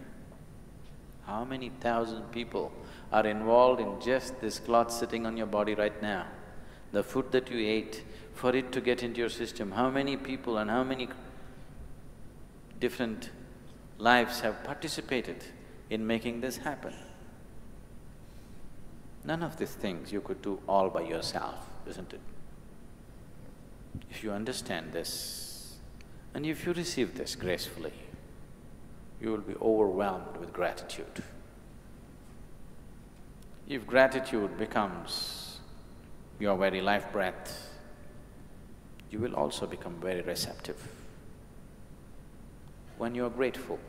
How many thousand people are involved in just this cloth sitting on your body right now? The food that you ate, for it to get into your system, how many people and how many different lives have participated in making this happen? None of these things you could do all by yourself, isn't it? If you understand this and if you receive this gracefully, you will be overwhelmed with gratitude. If gratitude becomes your very life breath, you will also become very receptive. When you're grateful,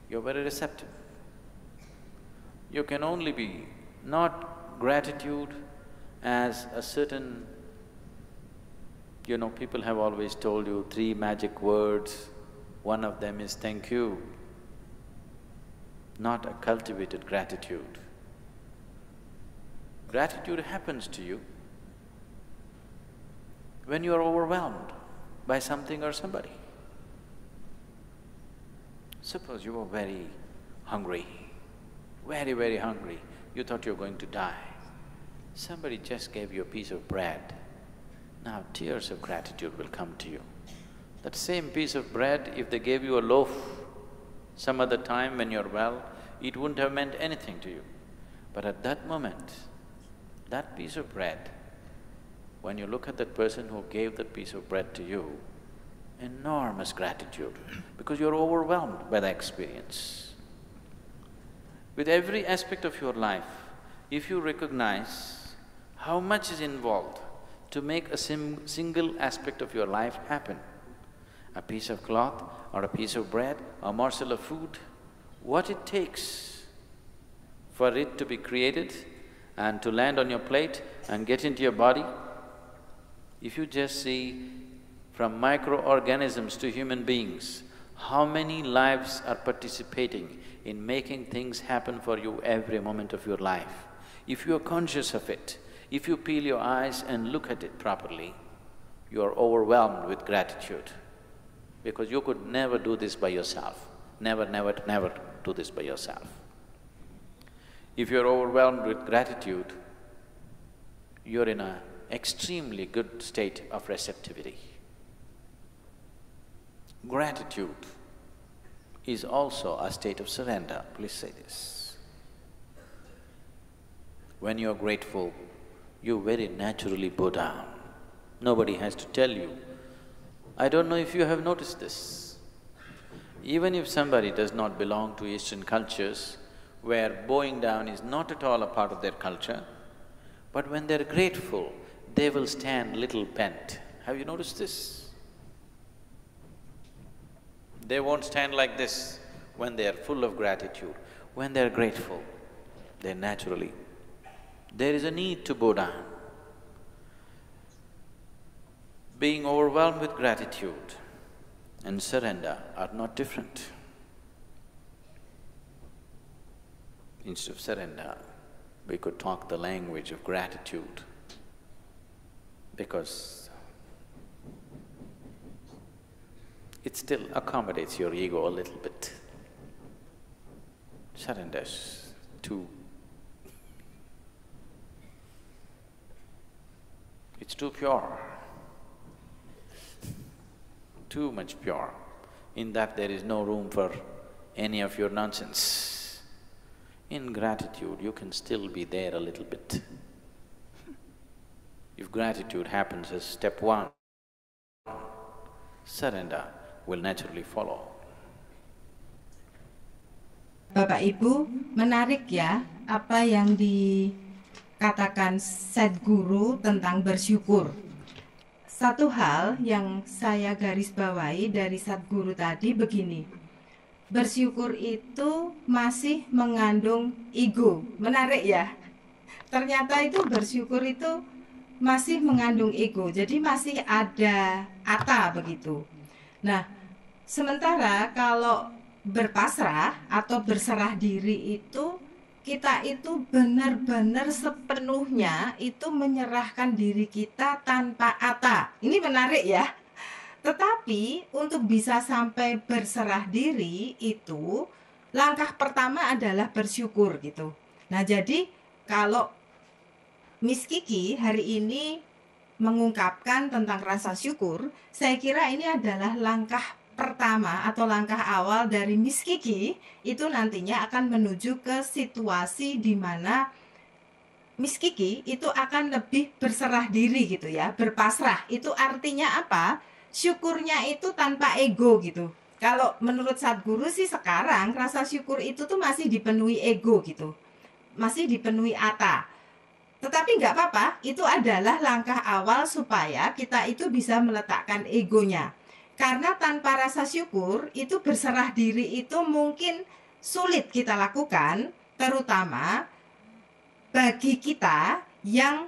you're very receptive. You can only be not gratitude as a certain… You know, people have always told you 3 magic words, one of them is thank you, not a cultivated gratitude. Gratitude happens to you when you are overwhelmed by something or somebody. Suppose you were very hungry, very, very hungry, you thought you were going to die. Somebody just gave you a piece of bread. Now tears of gratitude will come to you. That same piece of bread, if they gave you a loaf some other time when you're well, it wouldn't have meant anything to you. But at that moment, that piece of bread, when you look at that person who gave that piece of bread to you, enormous gratitude, because you're overwhelmed by the experience. With every aspect of your life, if you recognize how much is involved to make a single aspect of your life happen, a piece of cloth or a piece of bread, a morsel of food, what it takes for it to be created and to land on your plate and get into your body, if you just see from microorganisms to human beings, how many lives are participating in making things happen for you every moment of your life. If you are conscious of it, if you peel your eyes and look at it properly, you are overwhelmed with gratitude, because you could never do this by yourself. Never, never, never do this by yourself. If you're overwhelmed with gratitude, you're in an extremely good state of receptivity. Gratitude is also a state of surrender. Please say this. When you're grateful, you very naturally bow down. Nobody has to tell you. I don't know if you have noticed this. Even if somebody does not belong to Eastern cultures, where bowing down is not at all a part of their culture, but when they're grateful, they will stand little bent. Have you noticed this? They won't stand like this when they are full of gratitude. When they're grateful, they naturally… There is a need to bow down. Being overwhelmed with gratitude and surrender are not different. Instead of surrender, we could talk the language of gratitude, because it still accommodates your ego a little bit. Surrender's too… it's too pure, too much pure, in that there is no room for any of your nonsense. In gratitude, you can still be there a little bit. If gratitude happens as step 1, surrender will naturally follow. Bapak Ibu, menarik ya apa yang dikatakan Sadhguru tentang bersyukur. Satu hal yang saya garis bawahi dari Sadhguru tadi begini. Bersyukur itu masih mengandung ego. Menarik ya. Ternyata itu bersyukur itu masih mengandung ego. Jadi masih ada ata begitu. Nah, sementara kalau berpasrah atau berserah diri itu kita itu benar-benar sepenuhnya itu menyerahkan diri kita tanpa ata. Ini menarik ya. Tetapi untuk bisa sampai berserah diri itu langkah pertama adalah bersyukur gitu. Nah, jadi kalau Miss Kiki hari ini mengungkapkan tentang rasa syukur, saya kira ini adalah langkah pertama atau langkah awal dari Miss Kiki itu nantinya akan menuju ke situasi di mana Miss Kiki itu akan lebih berserah diri gitu ya, berpasrah. Itu artinya apa? Syukurnya itu tanpa ego gitu. Kalau menurut Sadhguru sih sekarang rasa syukur itu tuh masih dipenuhi ego gitu, masih dipenuhi ata. Tetapi nggak apa-apa, itu adalah langkah awal supaya kita itu bisa meletakkan egonya. Karena tanpa rasa syukur, itu berserah diri itu mungkin sulit kita lakukan, terutama bagi kita yang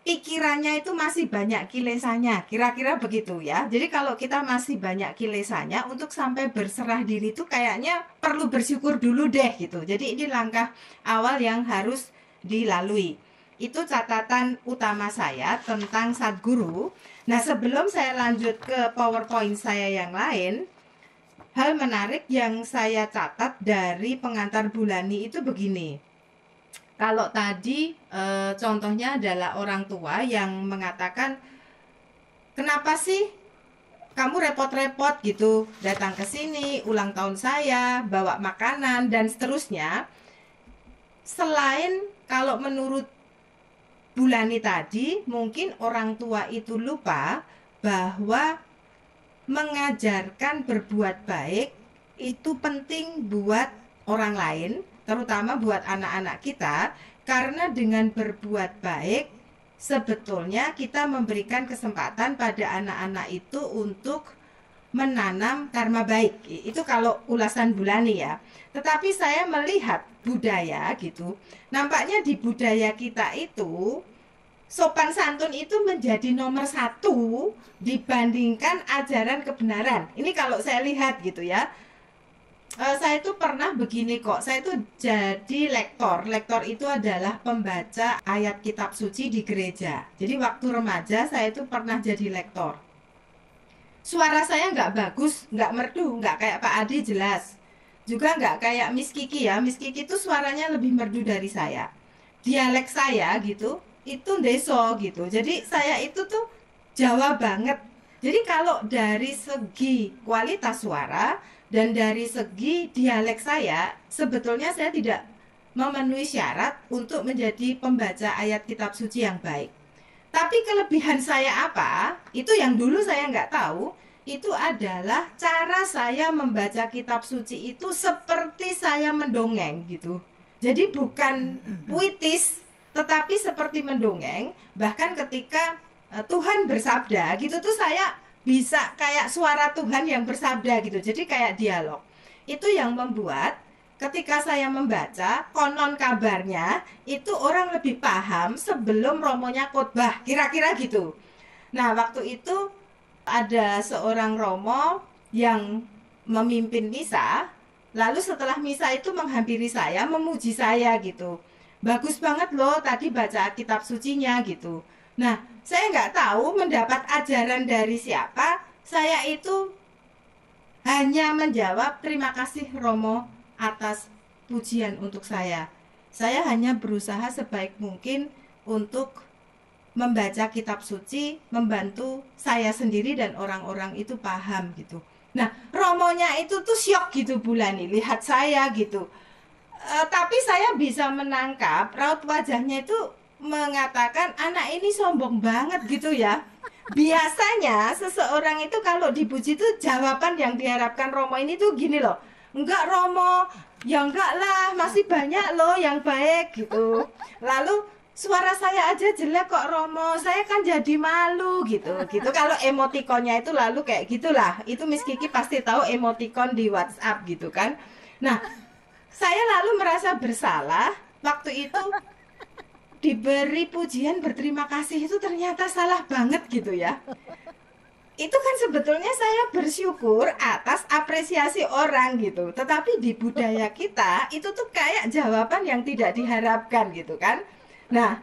pikirannya itu masih banyak kilesannya, kira-kira begitu ya. Jadi kalau kita masih banyak kilesannya, untuk sampai berserah diri itu kayaknya perlu bersyukur dulu deh gitu. Jadi ini langkah awal yang harus dilalui. Itu catatan utama saya tentang Sadhguru. Nah, sebelum saya lanjut ke PowerPoint saya yang lain, hal menarik yang saya catat dari pengantar bulani itu begini. Kalau tadi contohnya adalah orang tua yang mengatakan, kenapa sih kamu repot-repot gitu datang ke sini, ulang tahun saya, bawa makanan dan seterusnya. Selain kalau menurut Bulani tadi, mungkin orang tua itu lupa bahwa mengajarkan berbuat baik itu penting buat orang lain, terutama buat anak-anak kita, karena dengan berbuat baik sebetulnya kita memberikan kesempatan pada anak-anak itu untuk menanam karma baik. Itu kalau ulasan Bulani ya. Tetapi saya melihat budaya gitu, nampaknya di budaya kita itu sopan santun itu menjadi nomor 1 dibandingkan ajaran kebenaran. Ini kalau saya lihat gitu ya. Saya itu pernah begini kok, saya itu jadi lektor. Lektor itu adalah pembaca ayat kitab suci di gereja. Jadi waktu remaja saya itu pernah jadi lektor. Suara saya nggak bagus, nggak merdu, nggak kayak Pak Adi jelas. Juga nggak kayak Miss Kiki ya. Miss Kiki itu suaranya lebih merdu dari saya. Dialek saya gitu, itu deso gitu. Jadi saya itu tuh Jawa banget. Jadi kalau dari segi kualitas suara dan dari segi dialek saya, sebetulnya saya tidak memenuhi syarat untuk menjadi pembaca ayat kitab suci yang baik. Tapi kelebihan saya apa? Itu yang dulu saya nggak tahu. Itu adalah cara saya membaca kitab suci itu seperti saya mendongeng gitu. Jadi bukan puitis, tetapi seperti mendongeng. Bahkan ketika Tuhan bersabda gitu tuh saya bisa kayak suara Tuhan yang bersabda gitu. Jadi kayak dialog. Itu yang membuat ketika saya membaca, konon kabarnya itu orang lebih paham sebelum romonya khotbah, kira-kira gitu. Nah, waktu itu ada seorang romo yang memimpin misa, lalu setelah misa itu menghampiri saya, memuji saya gitu. Bagus banget loh tadi baca kitab sucinya gitu. Nah, saya nggak tahu mendapat ajaran dari siapa, saya itu hanya menjawab terima kasih Romo atas pujian untuk saya. Saya hanya berusaha sebaik mungkin untuk membaca kitab suci, membantu saya sendiri dan orang-orang itu paham gitu. Nah, romonya itu tuh syok gitu Bulani, lihat saya gitu. Tapi saya bisa menangkap raut wajahnya itu mengatakan anak ini sombong banget gitu ya. Biasanya seseorang itu kalau dipuji itu jawaban yang diharapkan Romo ini tuh gini loh. enggak Romo, ya enggak lah, masih banyak loh yang baik gitu. Lalu suara saya aja jelek kok Romo, saya kan jadi malu gitu. Gitu kalau emotikonnya itu lalu kayak gitulah. Itu Miss Kiki pasti tahu emotikon di WhatsApp gitu kan. Nah, saya lalu merasa bersalah waktu itu diberi pujian berterima kasih itu ternyata salah banget gitu ya. Itu kan sebetulnya saya bersyukur atas apresiasi orang gitu. Tetapi di budaya kita itu tuh kayak jawaban yang tidak diharapkan gitu kan. Nah,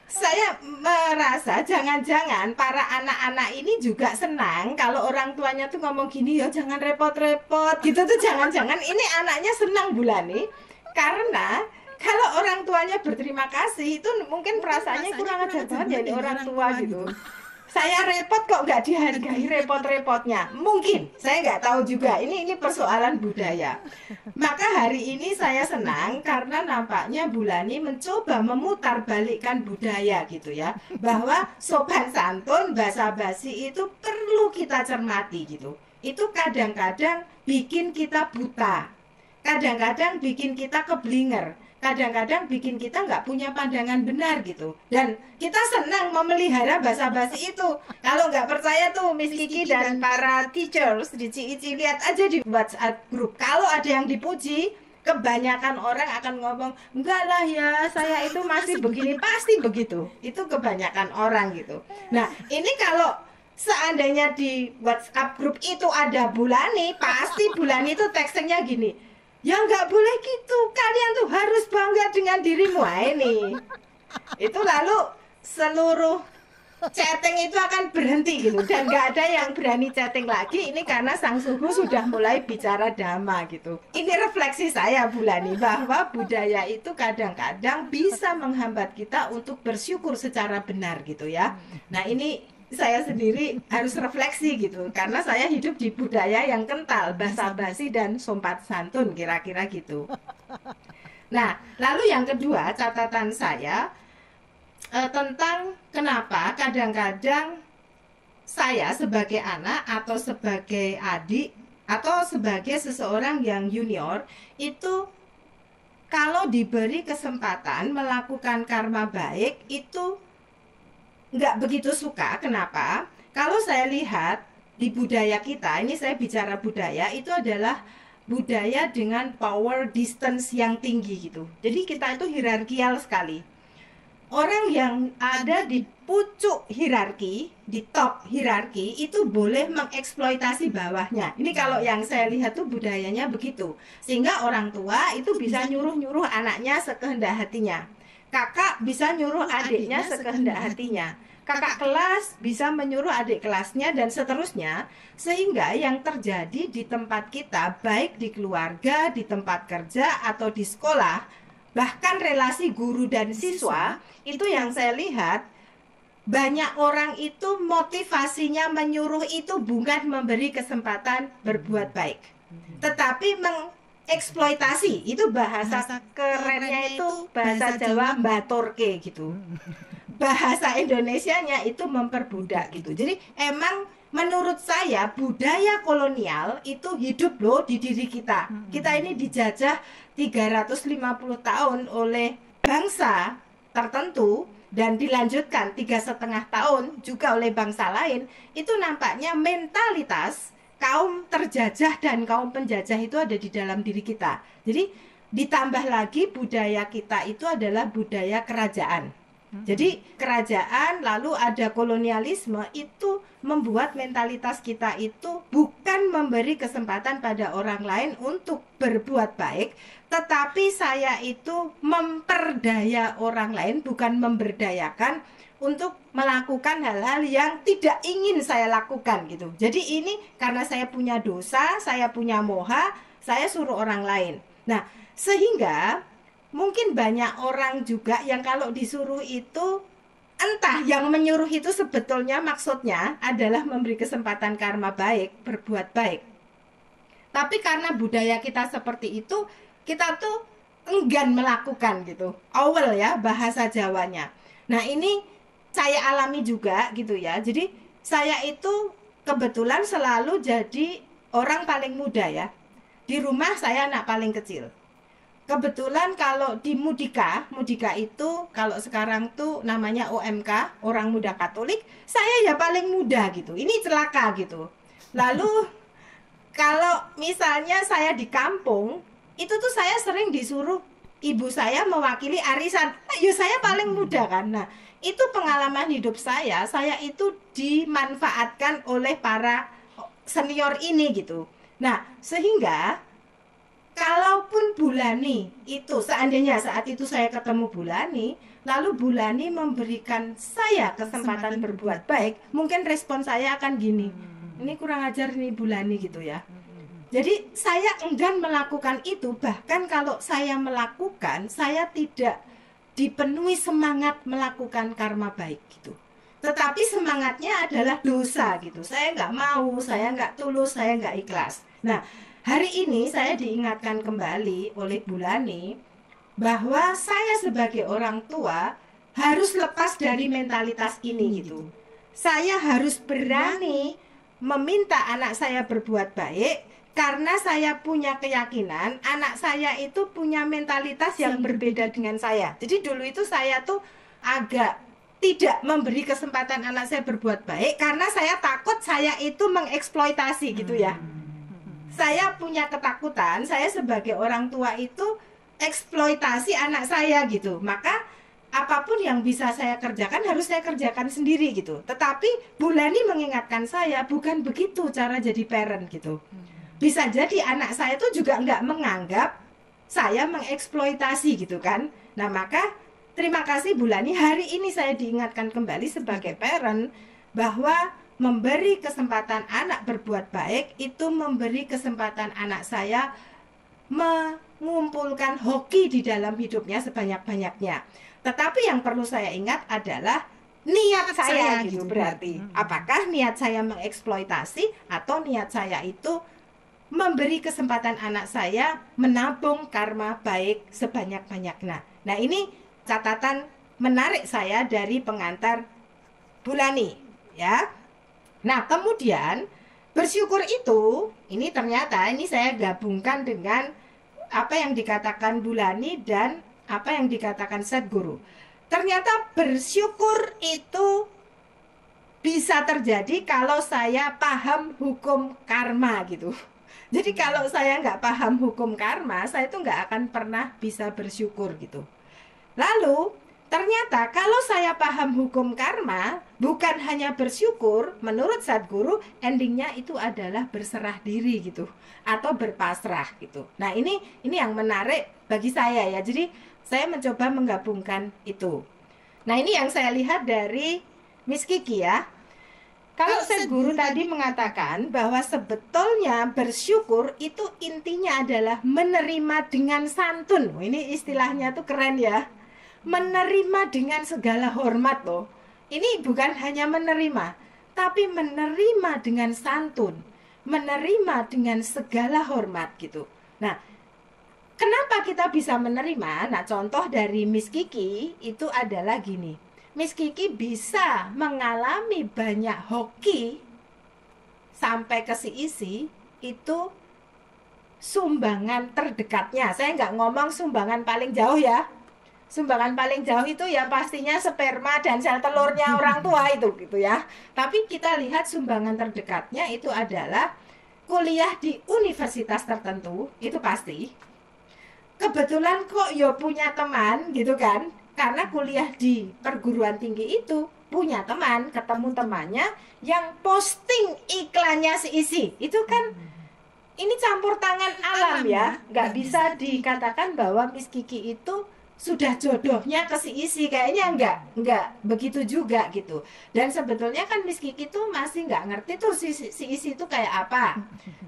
saya merasa jangan-jangan para anak-anak ini juga senang kalau orang tuanya tuh ngomong gini, ya jangan repot-repot gitu tuh, jangan-jangan ini anaknya senang Bulani. Karena kalau orang tuanya berterima kasih itu mungkin perasaannya kurang ajar banget ya ini orang tua gitu. Saya repot kok nggak dihargai repot-repotnya. Mungkin, saya nggak tahu juga. Ini persoalan budaya. Maka hari ini saya senang karena nampaknya Bulani mencoba memutarbalikkan budaya gitu ya. Bahwa sopan santun, basa-basi itu perlu kita cermati gitu. Itu kadang-kadang bikin kita buta. Kadang-kadang bikin kita keblinger. Kadang-kadang bikin kita nggak punya pandangan benar gitu. Dan kita senang memelihara basa-basi itu. Kalau nggak percaya tuh Miss Kiki dan para teachers di CIC, lihat aja di WhatsApp group. Kalau ada yang dipuji, kebanyakan orang akan ngomong, enggak lah ya, saya itu masih begini, pasti begitu. Itu kebanyakan orang gitu. Nah, ini kalau seandainya di WhatsApp group itu ada Bulani, pasti Bulani itu tekstingnya gini, ya nggak boleh gitu, kalian tuh harus bangga dengan dirimu. Ini itu lalu seluruh chatting itu akan berhenti gitu, dan nggak ada yang berani chatting lagi. Ini karena sang suhu sudah mulai bicara dhamma gitu. Ini refleksi saya Bulani, bahwa budaya itu kadang-kadang bisa menghambat kita untuk bersyukur secara benar gitu ya. Nah, ini saya sendiri harus refleksi gitu, karena saya hidup di budaya yang kental basa-basi dan sopan santun kira-kira gitu. Nah, lalu yang kedua catatan saya tentang kenapa kadang-kadang saya sebagai anak atau sebagai adik atau sebagai seseorang yang junior itu kalau diberi kesempatan melakukan karma baik itu nggak begitu suka. Kenapa? Kalau saya lihat di budaya kita, ini saya bicara budaya, itu adalah budaya dengan power distance yang tinggi gitu. Jadi kita itu hierarkial sekali. Orang yang ada di pucuk hierarki, di top hierarki, itu boleh mengeksploitasi bawahnya. Ini kalau yang saya lihat tuh budayanya begitu. Sehingga orang tua itu bisa nyuruh-nyuruh anaknya sekehendak hatinya. Kakak bisa nyuruh adiknya sekehendak hatinya. Kakak kelas bisa menyuruh adik kelasnya dan seterusnya. Sehingga yang terjadi di tempat kita, baik di keluarga, di tempat kerja, atau di sekolah, bahkan relasi guru dan siswa, itu yang saya lihat, banyak orang itu motivasinya menyuruh itu bukan memberi kesempatan berbuat baik, tetapi eksploitasi. Itu bahasa kerennya itu bahasa Jawa mbaturke gitu. Bahasa Indonesianya itu memperbudak gitu. Jadi emang menurut saya budaya kolonial itu hidup loh di diri kita. Kita ini dijajah 350 tahun oleh bangsa tertentu dan dilanjutkan 3,5 tahun juga oleh bangsa lain. Itu nampaknya mentalitas kaum terjajah dan kaum penjajah itu ada di dalam diri kita. Jadi ditambah lagi budaya kita itu adalah budaya kerajaan. Jadi kerajaan lalu ada kolonialisme, itu membuat mentalitas kita itu bukan memberi kesempatan pada orang lain untuk berbuat baik, tetapi saya itu memperdaya orang lain, bukan memberdayakan untuk melakukan hal-hal yang tidak ingin saya lakukan gitu. Jadi ini karena saya punya dosa, saya punya moha, saya suruh orang lain. Nah, sehingga mungkin banyak orang juga yang kalau disuruh itu, entah yang menyuruh itu sebetulnya maksudnya adalah memberi kesempatan karma baik, berbuat baik. Tapi karena budaya kita seperti itu, kita tuh enggan melakukan gitu. Awal ya bahasa Jawanya. Nah, ini saya alami juga gitu ya. Jadi saya itu kebetulan selalu jadi orang paling muda ya. Di rumah saya anak paling kecil. Kebetulan kalau di Mudika itu kalau sekarang tuh namanya OMK, Orang Muda Katolik, saya ya paling muda gitu. Ini celaka gitu. Lalu kalau misalnya saya di kampung, itu tuh saya sering disuruh ibu saya mewakili arisan. Ya saya paling muda kan. Nah, itu pengalaman hidup saya itu dimanfaatkan oleh para senior ini gitu. Nah, sehingga kalaupun Bulani itu seandainya saat itu saya ketemu Bulani, lalu Bulani memberikan saya kesempatan berbuat baik, mungkin respon saya akan gini, ini kurang ajar nih Bulani gitu ya. Jadi saya enggan melakukan itu, bahkan kalau saya melakukan, saya tidak dipenuhi semangat melakukan karma baik gitu. Tetapi semangatnya adalah dosa gitu. Saya nggak mau, saya nggak tulus, saya nggak ikhlas. Nah, hari ini saya diingatkan kembali oleh Bulani bahwa saya sebagai orang tua harus lepas dari mentalitas ini gitu. Saya harus berani meminta anak saya berbuat baik karena saya punya keyakinan anak saya itu punya mentalitas yang berbeda dengan saya. Jadi dulu itu saya tuh agak tidak memberi kesempatan anak saya berbuat baik karena saya takut saya itu mengeksploitasi gitu ya. Saya punya ketakutan, saya sebagai orang tua itu eksploitasi anak saya gitu. Maka apapun yang bisa saya kerjakan harus saya kerjakan sendiri gitu. Tetapi Bulani mengingatkan saya bukan begitu cara jadi parent gitu. Bisa jadi anak saya itu juga nggak menganggap saya mengeksploitasi gitu kan. Nah maka terima kasih Bulani, hari ini saya diingatkan kembali sebagai parent bahwa memberi kesempatan anak berbuat baik itu memberi kesempatan anak saya mengumpulkan hoki di dalam hidupnya sebanyak-banyaknya. Tetapi yang perlu saya ingat adalah niat saya gitu berarti. Apakah niat saya mengeksploitasi atau niat saya itu memberi kesempatan anak saya menabung karma baik sebanyak-banyaknya. Nah ini catatan menarik saya dari pengantar Bulani ya. Nah kemudian bersyukur itu ini ternyata ini saya gabungkan dengan apa yang dikatakan Bulani dan apa yang dikatakan Sadhguru. Ternyata bersyukur itu bisa terjadi kalau saya paham hukum karma gitu. Jadi kalau saya nggak paham hukum karma, saya itu nggak akan pernah bisa bersyukur gitu. Lalu ternyata kalau saya paham hukum karma, bukan hanya bersyukur, menurut Sadhguru endingnya itu adalah berserah diri gitu atau berpasrah gitu. Nah ini yang menarik bagi saya ya. Jadi saya mencoba menggabungkan itu. Nah ini yang saya lihat dari Miss Kiki ya. Kalau Sadhguru tadi mengatakan bahwa sebetulnya bersyukur itu intinya adalah menerima dengan santun. Ini istilahnya tuh keren ya. Menerima dengan segala hormat loh. Ini bukan hanya menerima, tapi menerima dengan santun, menerima dengan segala hormat gitu. Nah, kenapa kita bisa menerima? Nah, contoh dari Miss Kiki itu adalah gini. Miss Kiki bisa mengalami banyak hoki sampai ke si isi itu sumbangan terdekatnya. Saya nggak ngomong sumbangan paling jauh ya. Sumbangan paling jauh itu ya pastinya sperma dan sel telurnya orang tua itu gitu ya. Tapi kita lihat sumbangan terdekatnya itu adalah kuliah di universitas tertentu, itu pasti. Kebetulan kok ya punya teman gitu kan. Karena kuliah di perguruan tinggi itu punya teman, ketemu temannya yang posting iklannya seisi. Itu kan ini campur tangan alam ya. Nggak bisa dikatakan bahwa Miss Kiki itu sudah jodohnya ke si isi, kayaknya enggak begitu juga gitu. Dan sebetulnya kan Miss Kiki tuh masih nggak ngerti tuh si isi itu kayak apa,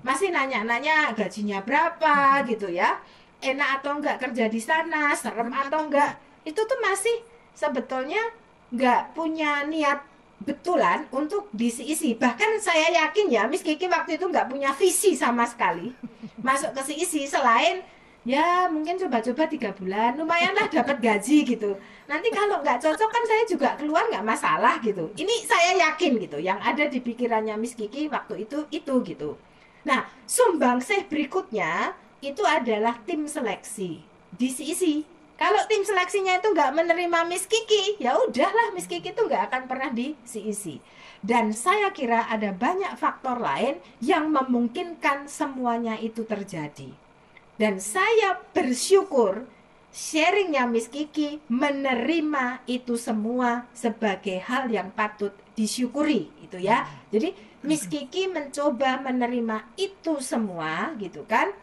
masih nanya-nanya gajinya berapa gitu ya, enak atau enggak kerja di sana, serem atau enggak, itu tuh masih sebetulnya nggak punya niat betulan untuk di si isi. Bahkan saya yakin ya Miss Kiki waktu itu nggak punya visi sama sekali masuk ke si isi selain ya mungkin coba-coba 3 bulan lumayan lah dapat gaji gitu. Nanti kalau nggak cocok kan saya juga keluar nggak masalah gitu. Ini saya yakin gitu yang ada di pikirannya Miss Kiki waktu itu gitu. Nah, sumbangsih berikutnya itu adalah tim seleksi di CEC. Kalau tim seleksinya itu nggak menerima Miss Kiki, ya udahlah Miss Kiki itu nggak akan pernah di CEC. Dan saya kira ada banyak faktor lain yang memungkinkan semuanya itu terjadi. Dan saya bersyukur sharingnya Miss Kiki menerima itu semua sebagai hal yang patut disyukuri, itu ya. Jadi Miss Kiki mencoba menerima itu semua, gitu kan.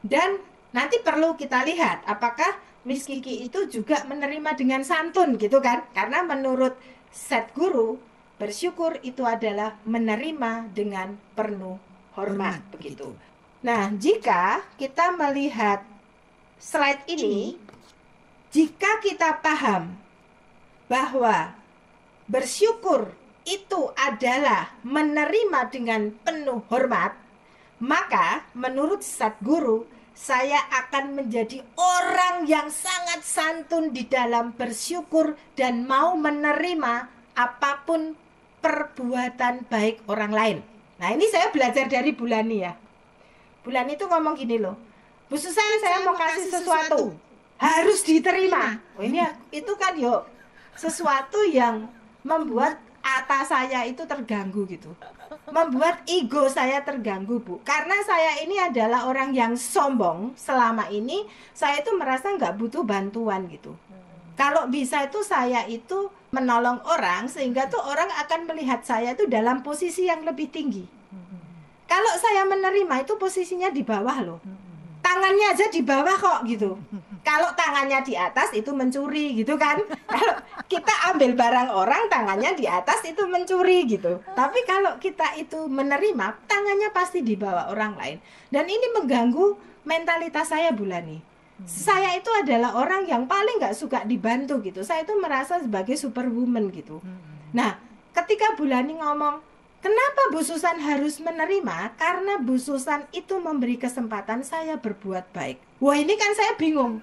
Dan nanti perlu kita lihat apakah Miss Kiki itu juga menerima dengan santun, gitu kan. Karena menurut Sadhguru, bersyukur itu adalah menerima dengan penuh hormat, begitu. Nah, jika kita melihat slide ini, jika kita paham bahwa bersyukur itu adalah menerima dengan penuh hormat, maka menurut Sadhguru, saya akan menjadi orang yang sangat santun di dalam bersyukur dan mau menerima apapun perbuatan baik orang lain. Nah, ini saya belajar dari Bulani ya. Bulani itu ngomong gini loh, Bu Susan, saya mau kasih sesuatu, harus diterima. Oh, ini itu kan yuk sesuatu yang membuat atas saya itu terganggu gitu, membuat ego saya terganggu, Bu. Karena saya ini adalah orang yang sombong. Selama ini saya itu merasa nggak butuh bantuan gitu. Kalau bisa itu saya itu menolong orang sehingga tuh orang akan melihat saya itu dalam posisi yang lebih tinggi. Kalau saya menerima itu posisinya di bawah loh. Tangannya aja di bawah kok gitu. Kalau tangannya di atas itu mencuri gitu kan. Kalau kita ambil barang orang tangannya di atas itu mencuri gitu. Tapi kalau kita itu menerima, tangannya pasti di bawah orang lain. Dan ini mengganggu mentalitas saya, Bulani. Saya itu adalah orang yang paling gak suka dibantu gitu. Saya itu merasa sebagai superwoman gitu. Nah, ketika Bulani ngomong, kenapa Bu Susan harus menerima? Karena Bu Susan itu memberi kesempatan saya berbuat baik. Wah, ini kan saya bingung.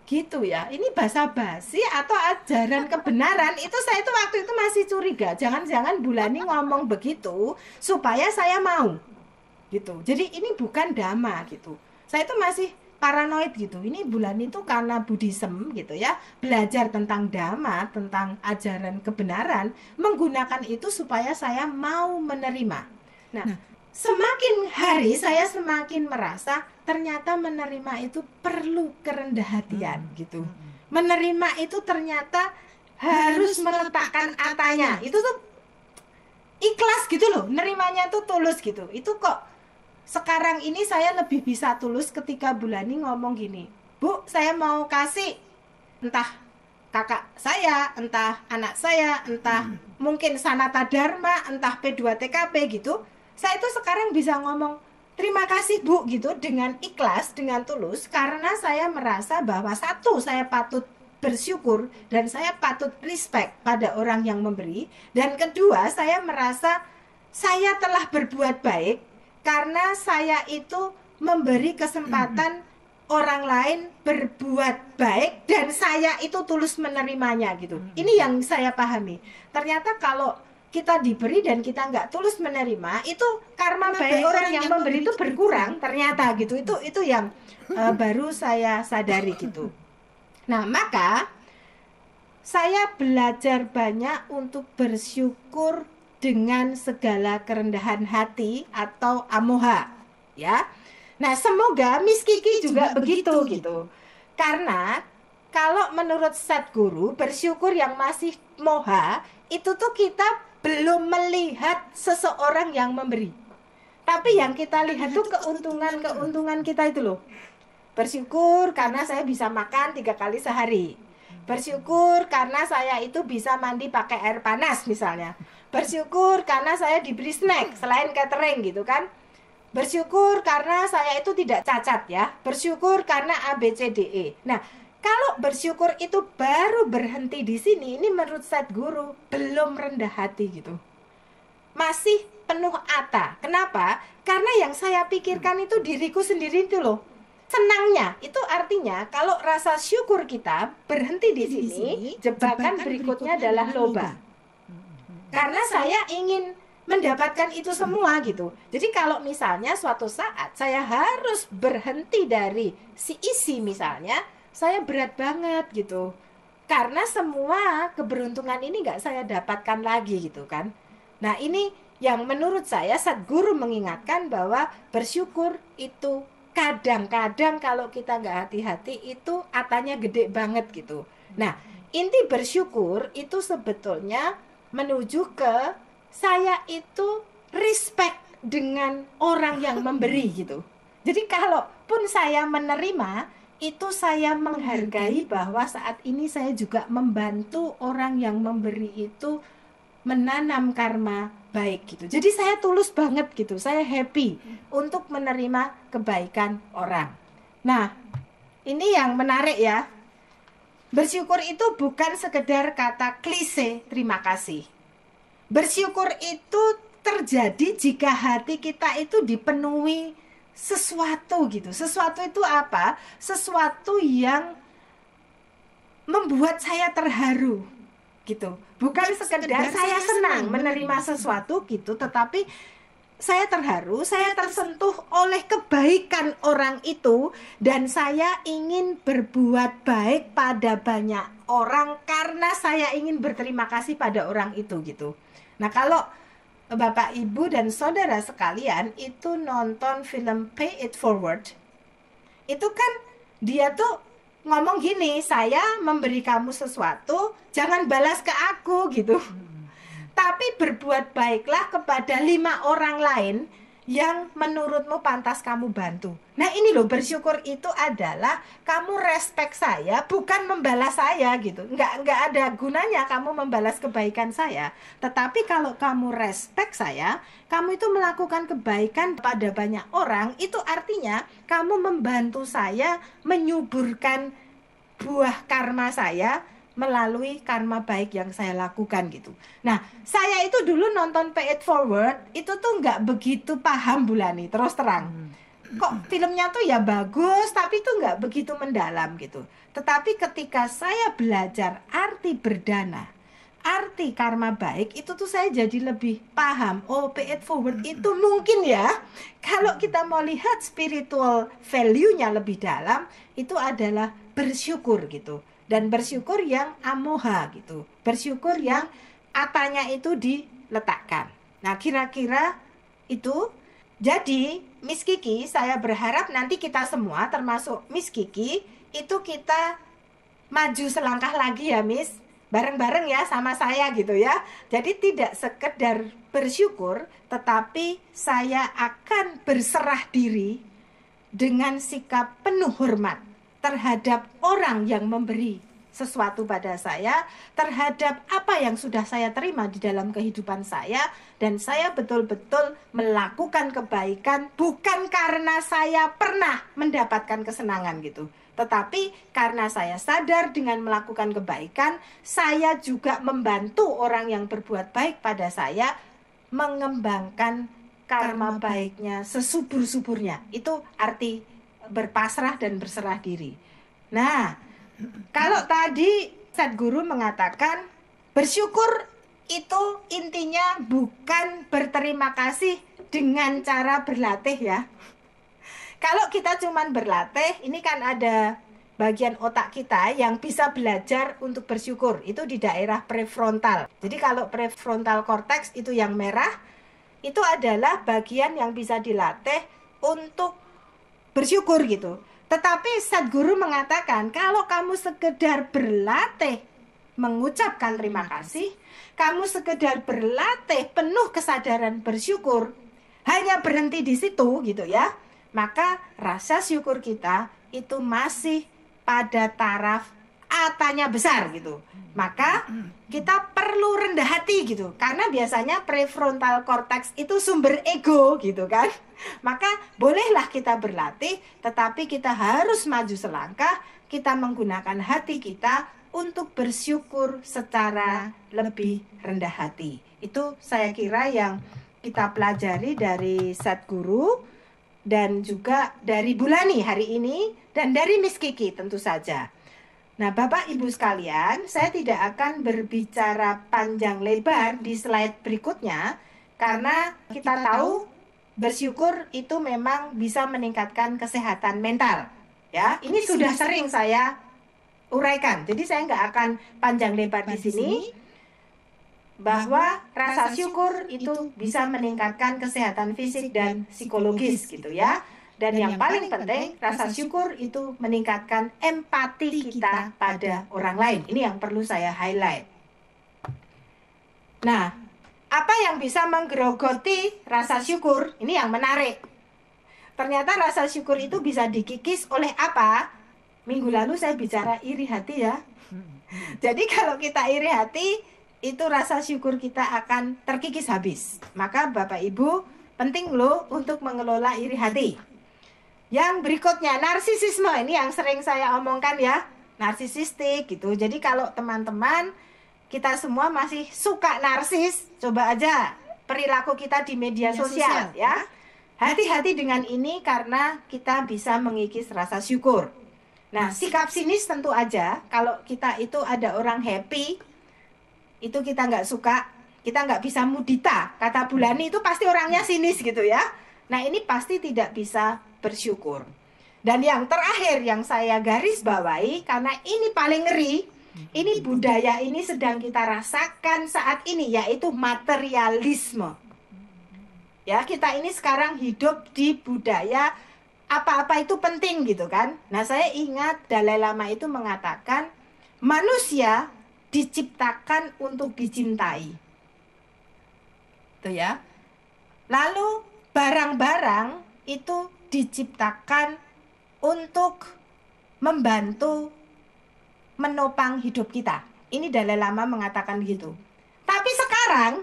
Gitu ya, ini basa-basi atau ajaran kebenaran? Itu saya itu waktu itu masih curiga. Jangan-jangan Bulani ngomong begitu supaya saya mau. Gitu. Jadi ini bukan dhamma gitu. Saya itu masih paranoid gitu. Ini Bulani itu karena Buddhism gitu ya, belajar tentang dhamma, tentang ajaran kebenaran, menggunakan itu supaya saya mau menerima. Nah, semakin hari saya semakin merasa ternyata menerima itu perlu kerendah hatian gitu. Menerima itu ternyata harus meletakkan atanya. Itu tuh ikhlas gitu loh, nerimanya tuh tulus gitu. Itu kok sekarang ini saya lebih bisa tulus ketika Bulani ngomong gini, Bu, saya mau kasih entah kakak saya, entah anak saya, entah mungkin Sanata Dharma, entah P2TKP gitu. Saya itu sekarang bisa ngomong terima kasih Bu gitu dengan ikhlas, dengan tulus, karena saya merasa bahwa satu, saya patut bersyukur dan saya patut respect pada orang yang memberi, dan kedua, saya merasa saya telah berbuat baik karena saya itu memberi kesempatan orang lain berbuat baik dan saya itu tulus menerimanya gitu. Ini yang saya pahami. Ternyata kalau kita diberi dan kita nggak tulus menerima, itu karma baik orang yang memberi itu berkurang ternyata gitu. Itu yang baru saya sadari gitu. Nah, maka saya belajar banyak untuk bersyukur dengan segala kerendahan hati atau amoha, ya. Nah, semoga Miss Kiki juga begitu gitu. Karena kalau menurut Sadhguru, bersyukur yang masih moha itu tuh kita belum melihat seseorang yang memberi. Tapi yang kita lihat tuh keuntungan kita itu loh. Bersyukur karena saya bisa makan 3 kali sehari. Bersyukur karena saya itu bisa mandi pakai air panas misalnya. Bersyukur karena saya diberi snack selain catering gitu kan. Bersyukur karena saya itu tidak cacat ya. Bersyukur karena ABCDE. Nah, kalau bersyukur itu baru berhenti di sini, ini menurut Sadhguru belum rendah hati gitu. Masih penuh ata. Kenapa? Karena yang saya pikirkan itu diriku sendiri itu loh. Senangnya itu artinya kalau rasa syukur kita berhenti di sini, jebakan berikutnya adalah loba. Karena saya ingin mendapatkan itu semua gitu. Jadi kalau misalnya suatu saat saya harus berhenti dari si isi misalnya, saya berat banget gitu. Karena semua keberuntungan ini nggak saya dapatkan lagi gitu kan. Nah ini yang menurut saya Sadhguru mengingatkan bahwa bersyukur itu kadang-kadang kalau kita nggak hati-hati itu atanya gede banget gitu. Nah inti bersyukur itu sebetulnya menuju ke saya itu respect dengan orang yang memberi gitu. Jadi kalaupun saya menerima, itu saya menghargai bahwa saat ini saya juga membantu orang yang memberi itu menanam karma baik gitu. Jadi saya tulus banget gitu, saya happy untuk menerima kebaikan orang. Nah, ini yang menarik ya. Bersyukur itu bukan sekedar kata klise terima kasih. Bersyukur itu terjadi jika hati kita itu dipenuhi sesuatu gitu. Sesuatu itu apa? Sesuatu yang membuat saya terharu gitu. Bukan sekedar saya senang menerima sesuatu gitu, tetapi saya terharu, saya tersentuh oleh kebaikan orang itu dan saya ingin berbuat baik pada banyak orang karena saya ingin berterima kasih pada orang itu gitu. Nah, kalau Bapak, Ibu, dan saudara sekalian itu nonton film Pay It Forward, itu kan dia tuh ngomong gini, saya memberi kamu sesuatu, jangan balas ke aku gitu. Tapi berbuat baiklah kepada 5 orang lain yang menurutmu pantas kamu bantu. Nah ini loh, bersyukur itu adalah kamu respect saya, bukan membalas saya gitu. Nggak ada gunanya kamu membalas kebaikan saya. Tetapi kalau kamu respect saya, kamu itu melakukan kebaikan pada banyak orang, itu artinya kamu membantu saya menyuburkan buah karma saya melalui karma baik yang saya lakukan gitu. Nah, saya itu dulu nonton Pay It Forward, itu tuh nggak begitu paham Bulani, terus terang. Kok filmnya tuh ya bagus, tapi tuh nggak begitu mendalam gitu. Tetapi ketika saya belajar arti berdana, arti karma baik, itu tuh saya jadi lebih paham. Oh, Pay It Forward itu mungkin ya, kalau kita mau lihat spiritual value-nya lebih dalam, itu adalah bersyukur gitu. Dan bersyukur yang amoha gitu, bersyukur yang atanya itu diletakkan. Nah kira-kira itu. Jadi Miss Kiki, saya berharap nanti kita semua termasuk Miss Kiki itu kita maju selangkah lagi ya Miss, bareng-bareng ya sama saya gitu ya. Jadi tidak sekedar bersyukur, tetapi saya akan berserah diri dengan sikap penuh hormat terhadap orang yang memberi sesuatu pada saya, terhadap apa yang sudah saya terima di dalam kehidupan saya, dan saya betul-betul melakukan kebaikan bukan karena saya pernah mendapatkan kesenangan gitu, tetapi karena saya sadar dengan melakukan kebaikan, saya juga membantu orang yang berbuat baik pada saya mengembangkan karma baiknya sesubur-suburnya. Itu arti berpasrah dan berserah diri. Nah, kalau tadi Sadhguru mengatakan bersyukur itu intinya bukan berterima kasih dengan cara berlatih ya. Kalau kita cuman berlatih, ini kan ada bagian otak kita yang bisa belajar untuk bersyukur, itu di daerah prefrontal. Jadi kalau prefrontal cortex itu yang merah, itu adalah bagian yang bisa dilatih untuk bersyukur gitu. Tetapi Sadhguru mengatakan kalau kamu sekedar berlatih mengucapkan terima kasih, kamu sekedar berlatih penuh kesadaran bersyukur, hanya berhenti di situ gitu ya, maka rasa syukur kita itu masih pada taraf atanya besar gitu. Maka kita perlu rendah hati gitu, karena biasanya prefrontal cortex itu sumber ego gitu kan. Maka bolehlah kita berlatih, tetapi kita harus maju selangkah, kita menggunakan hati kita untuk bersyukur secara lebih rendah hati. Itu saya kira yang kita pelajari dari Sadhguru dan juga dari Bulani hari ini dan dari Miss Kiki tentu saja. Nah, Bapak Ibu sekalian, saya tidak akan berbicara panjang lebar di slide berikutnya Karena kita tahu bersyukur itu memang bisa meningkatkan kesehatan mental. Ya, ini sudah sering saya uraikan. Jadi saya nggak akan panjang lebar di sini. Bahwa rasa syukur itu bisa meningkatkan kesehatan fisik dan psikologis gitu ya. Dan yang paling penting, rasa syukur itu meningkatkan empati kita pada orang lain. Ini yang perlu saya highlight. Nah, apa yang bisa menggerogoti rasa syukur? Ini yang menarik. Ternyata rasa syukur itu bisa dikikis oleh apa? Minggu lalu saya bicara iri hati ya. Jadi kalau kita iri hati, itu rasa syukur kita akan terkikis habis. Maka Bapak Ibu, penting loh untuk mengelola iri hati. Yang berikutnya, narsisisme. Ini yang sering saya omongkan ya, narsisistik gitu. Jadi kalau teman-teman, kita semua masih suka narsis, coba aja perilaku kita di media sosial ya. Hati-hati dengan ini karena kita bisa mengikis rasa syukur. Nah, sikap sinis tentu aja, kalau kita itu ada orang happy, itu kita nggak suka, kita nggak bisa mudita. Kata Bulani itu pasti orangnya sinis gitu ya. Nah, ini pasti tidak bisa bersyukur. Dan yang terakhir yang saya garis bawahi, karena ini paling ngeri, ini budaya ini sedang kita rasakan saat ini, yaitu materialisme. Ya, kita ini sekarang hidup di budaya apa-apa itu penting gitu kan. Nah, saya ingat Dalai Lama itu mengatakan, manusia diciptakan untuk dicintai. Itu ya. Lalu barang-barang itu diciptakan untuk membantu menopang hidup kita. Ini Dalai Lama mengatakan gitu. Tapi sekarang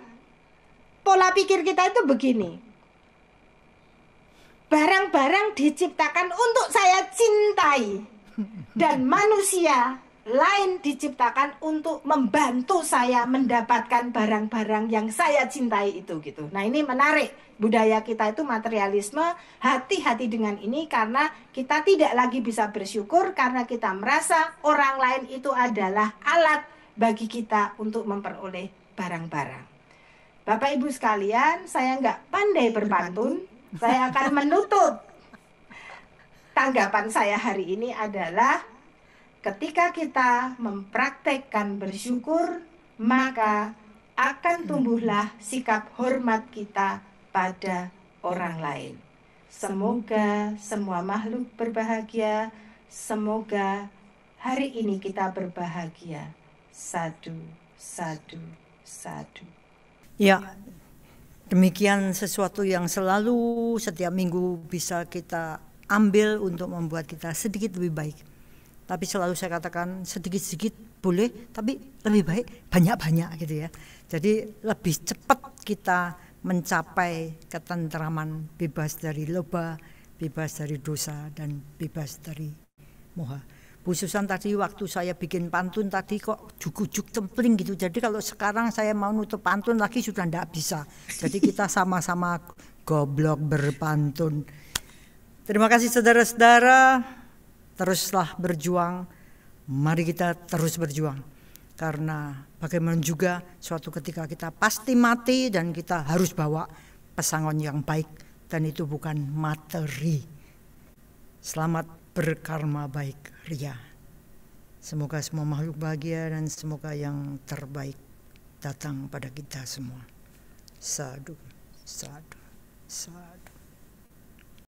pola pikir kita itu begini. Barang-barang diciptakan untuk saya cintai. Dan manusia lain diciptakan untuk membantu saya mendapatkan barang-barang yang saya cintai itu gitu. Nah, ini menarik. Budaya kita itu materialisme. Hati-hati dengan ini karena kita tidak lagi bisa bersyukur karena kita merasa orang lain itu adalah alat bagi kita untuk memperoleh barang-barang. Bapak Ibu sekalian, saya nggak pandai berpantun. Saya akan menutup. Tanggapan saya hari ini adalah ketika kita mempraktekkan bersyukur, maka akan tumbuhlah sikap hormat kita pada orang lain. Semoga semua makhluk berbahagia. Semoga hari ini kita berbahagia. Sadu, sadu, sadu. Ya, demikian sesuatu yang selalu setiap minggu bisa kita ambil untuk membuat kita sedikit lebih baik. Tapi selalu saya katakan sedikit-sedikit boleh, tapi lebih baik banyak-banyak gitu ya. Jadi lebih cepat kita mencapai ketentraman, bebas dari loba, bebas dari dosa, dan bebas dari moha. Bu Susan tadi waktu saya bikin pantun tadi kok juk-juk cempling gitu. Jadi kalau sekarang saya mau nutup pantun lagi sudah tidak bisa. Jadi kita sama-sama goblok berpantun. Terima kasih saudara-saudara. Teruslah berjuang, mari kita terus berjuang. Karena bagaimana juga suatu ketika kita pasti mati dan kita harus bawa pesangon yang baik. Dan itu bukan materi. Selamat berkarma baik, Ria. Semoga semua makhluk bahagia dan semoga yang terbaik datang pada kita semua. Sadu, sadu, sadu.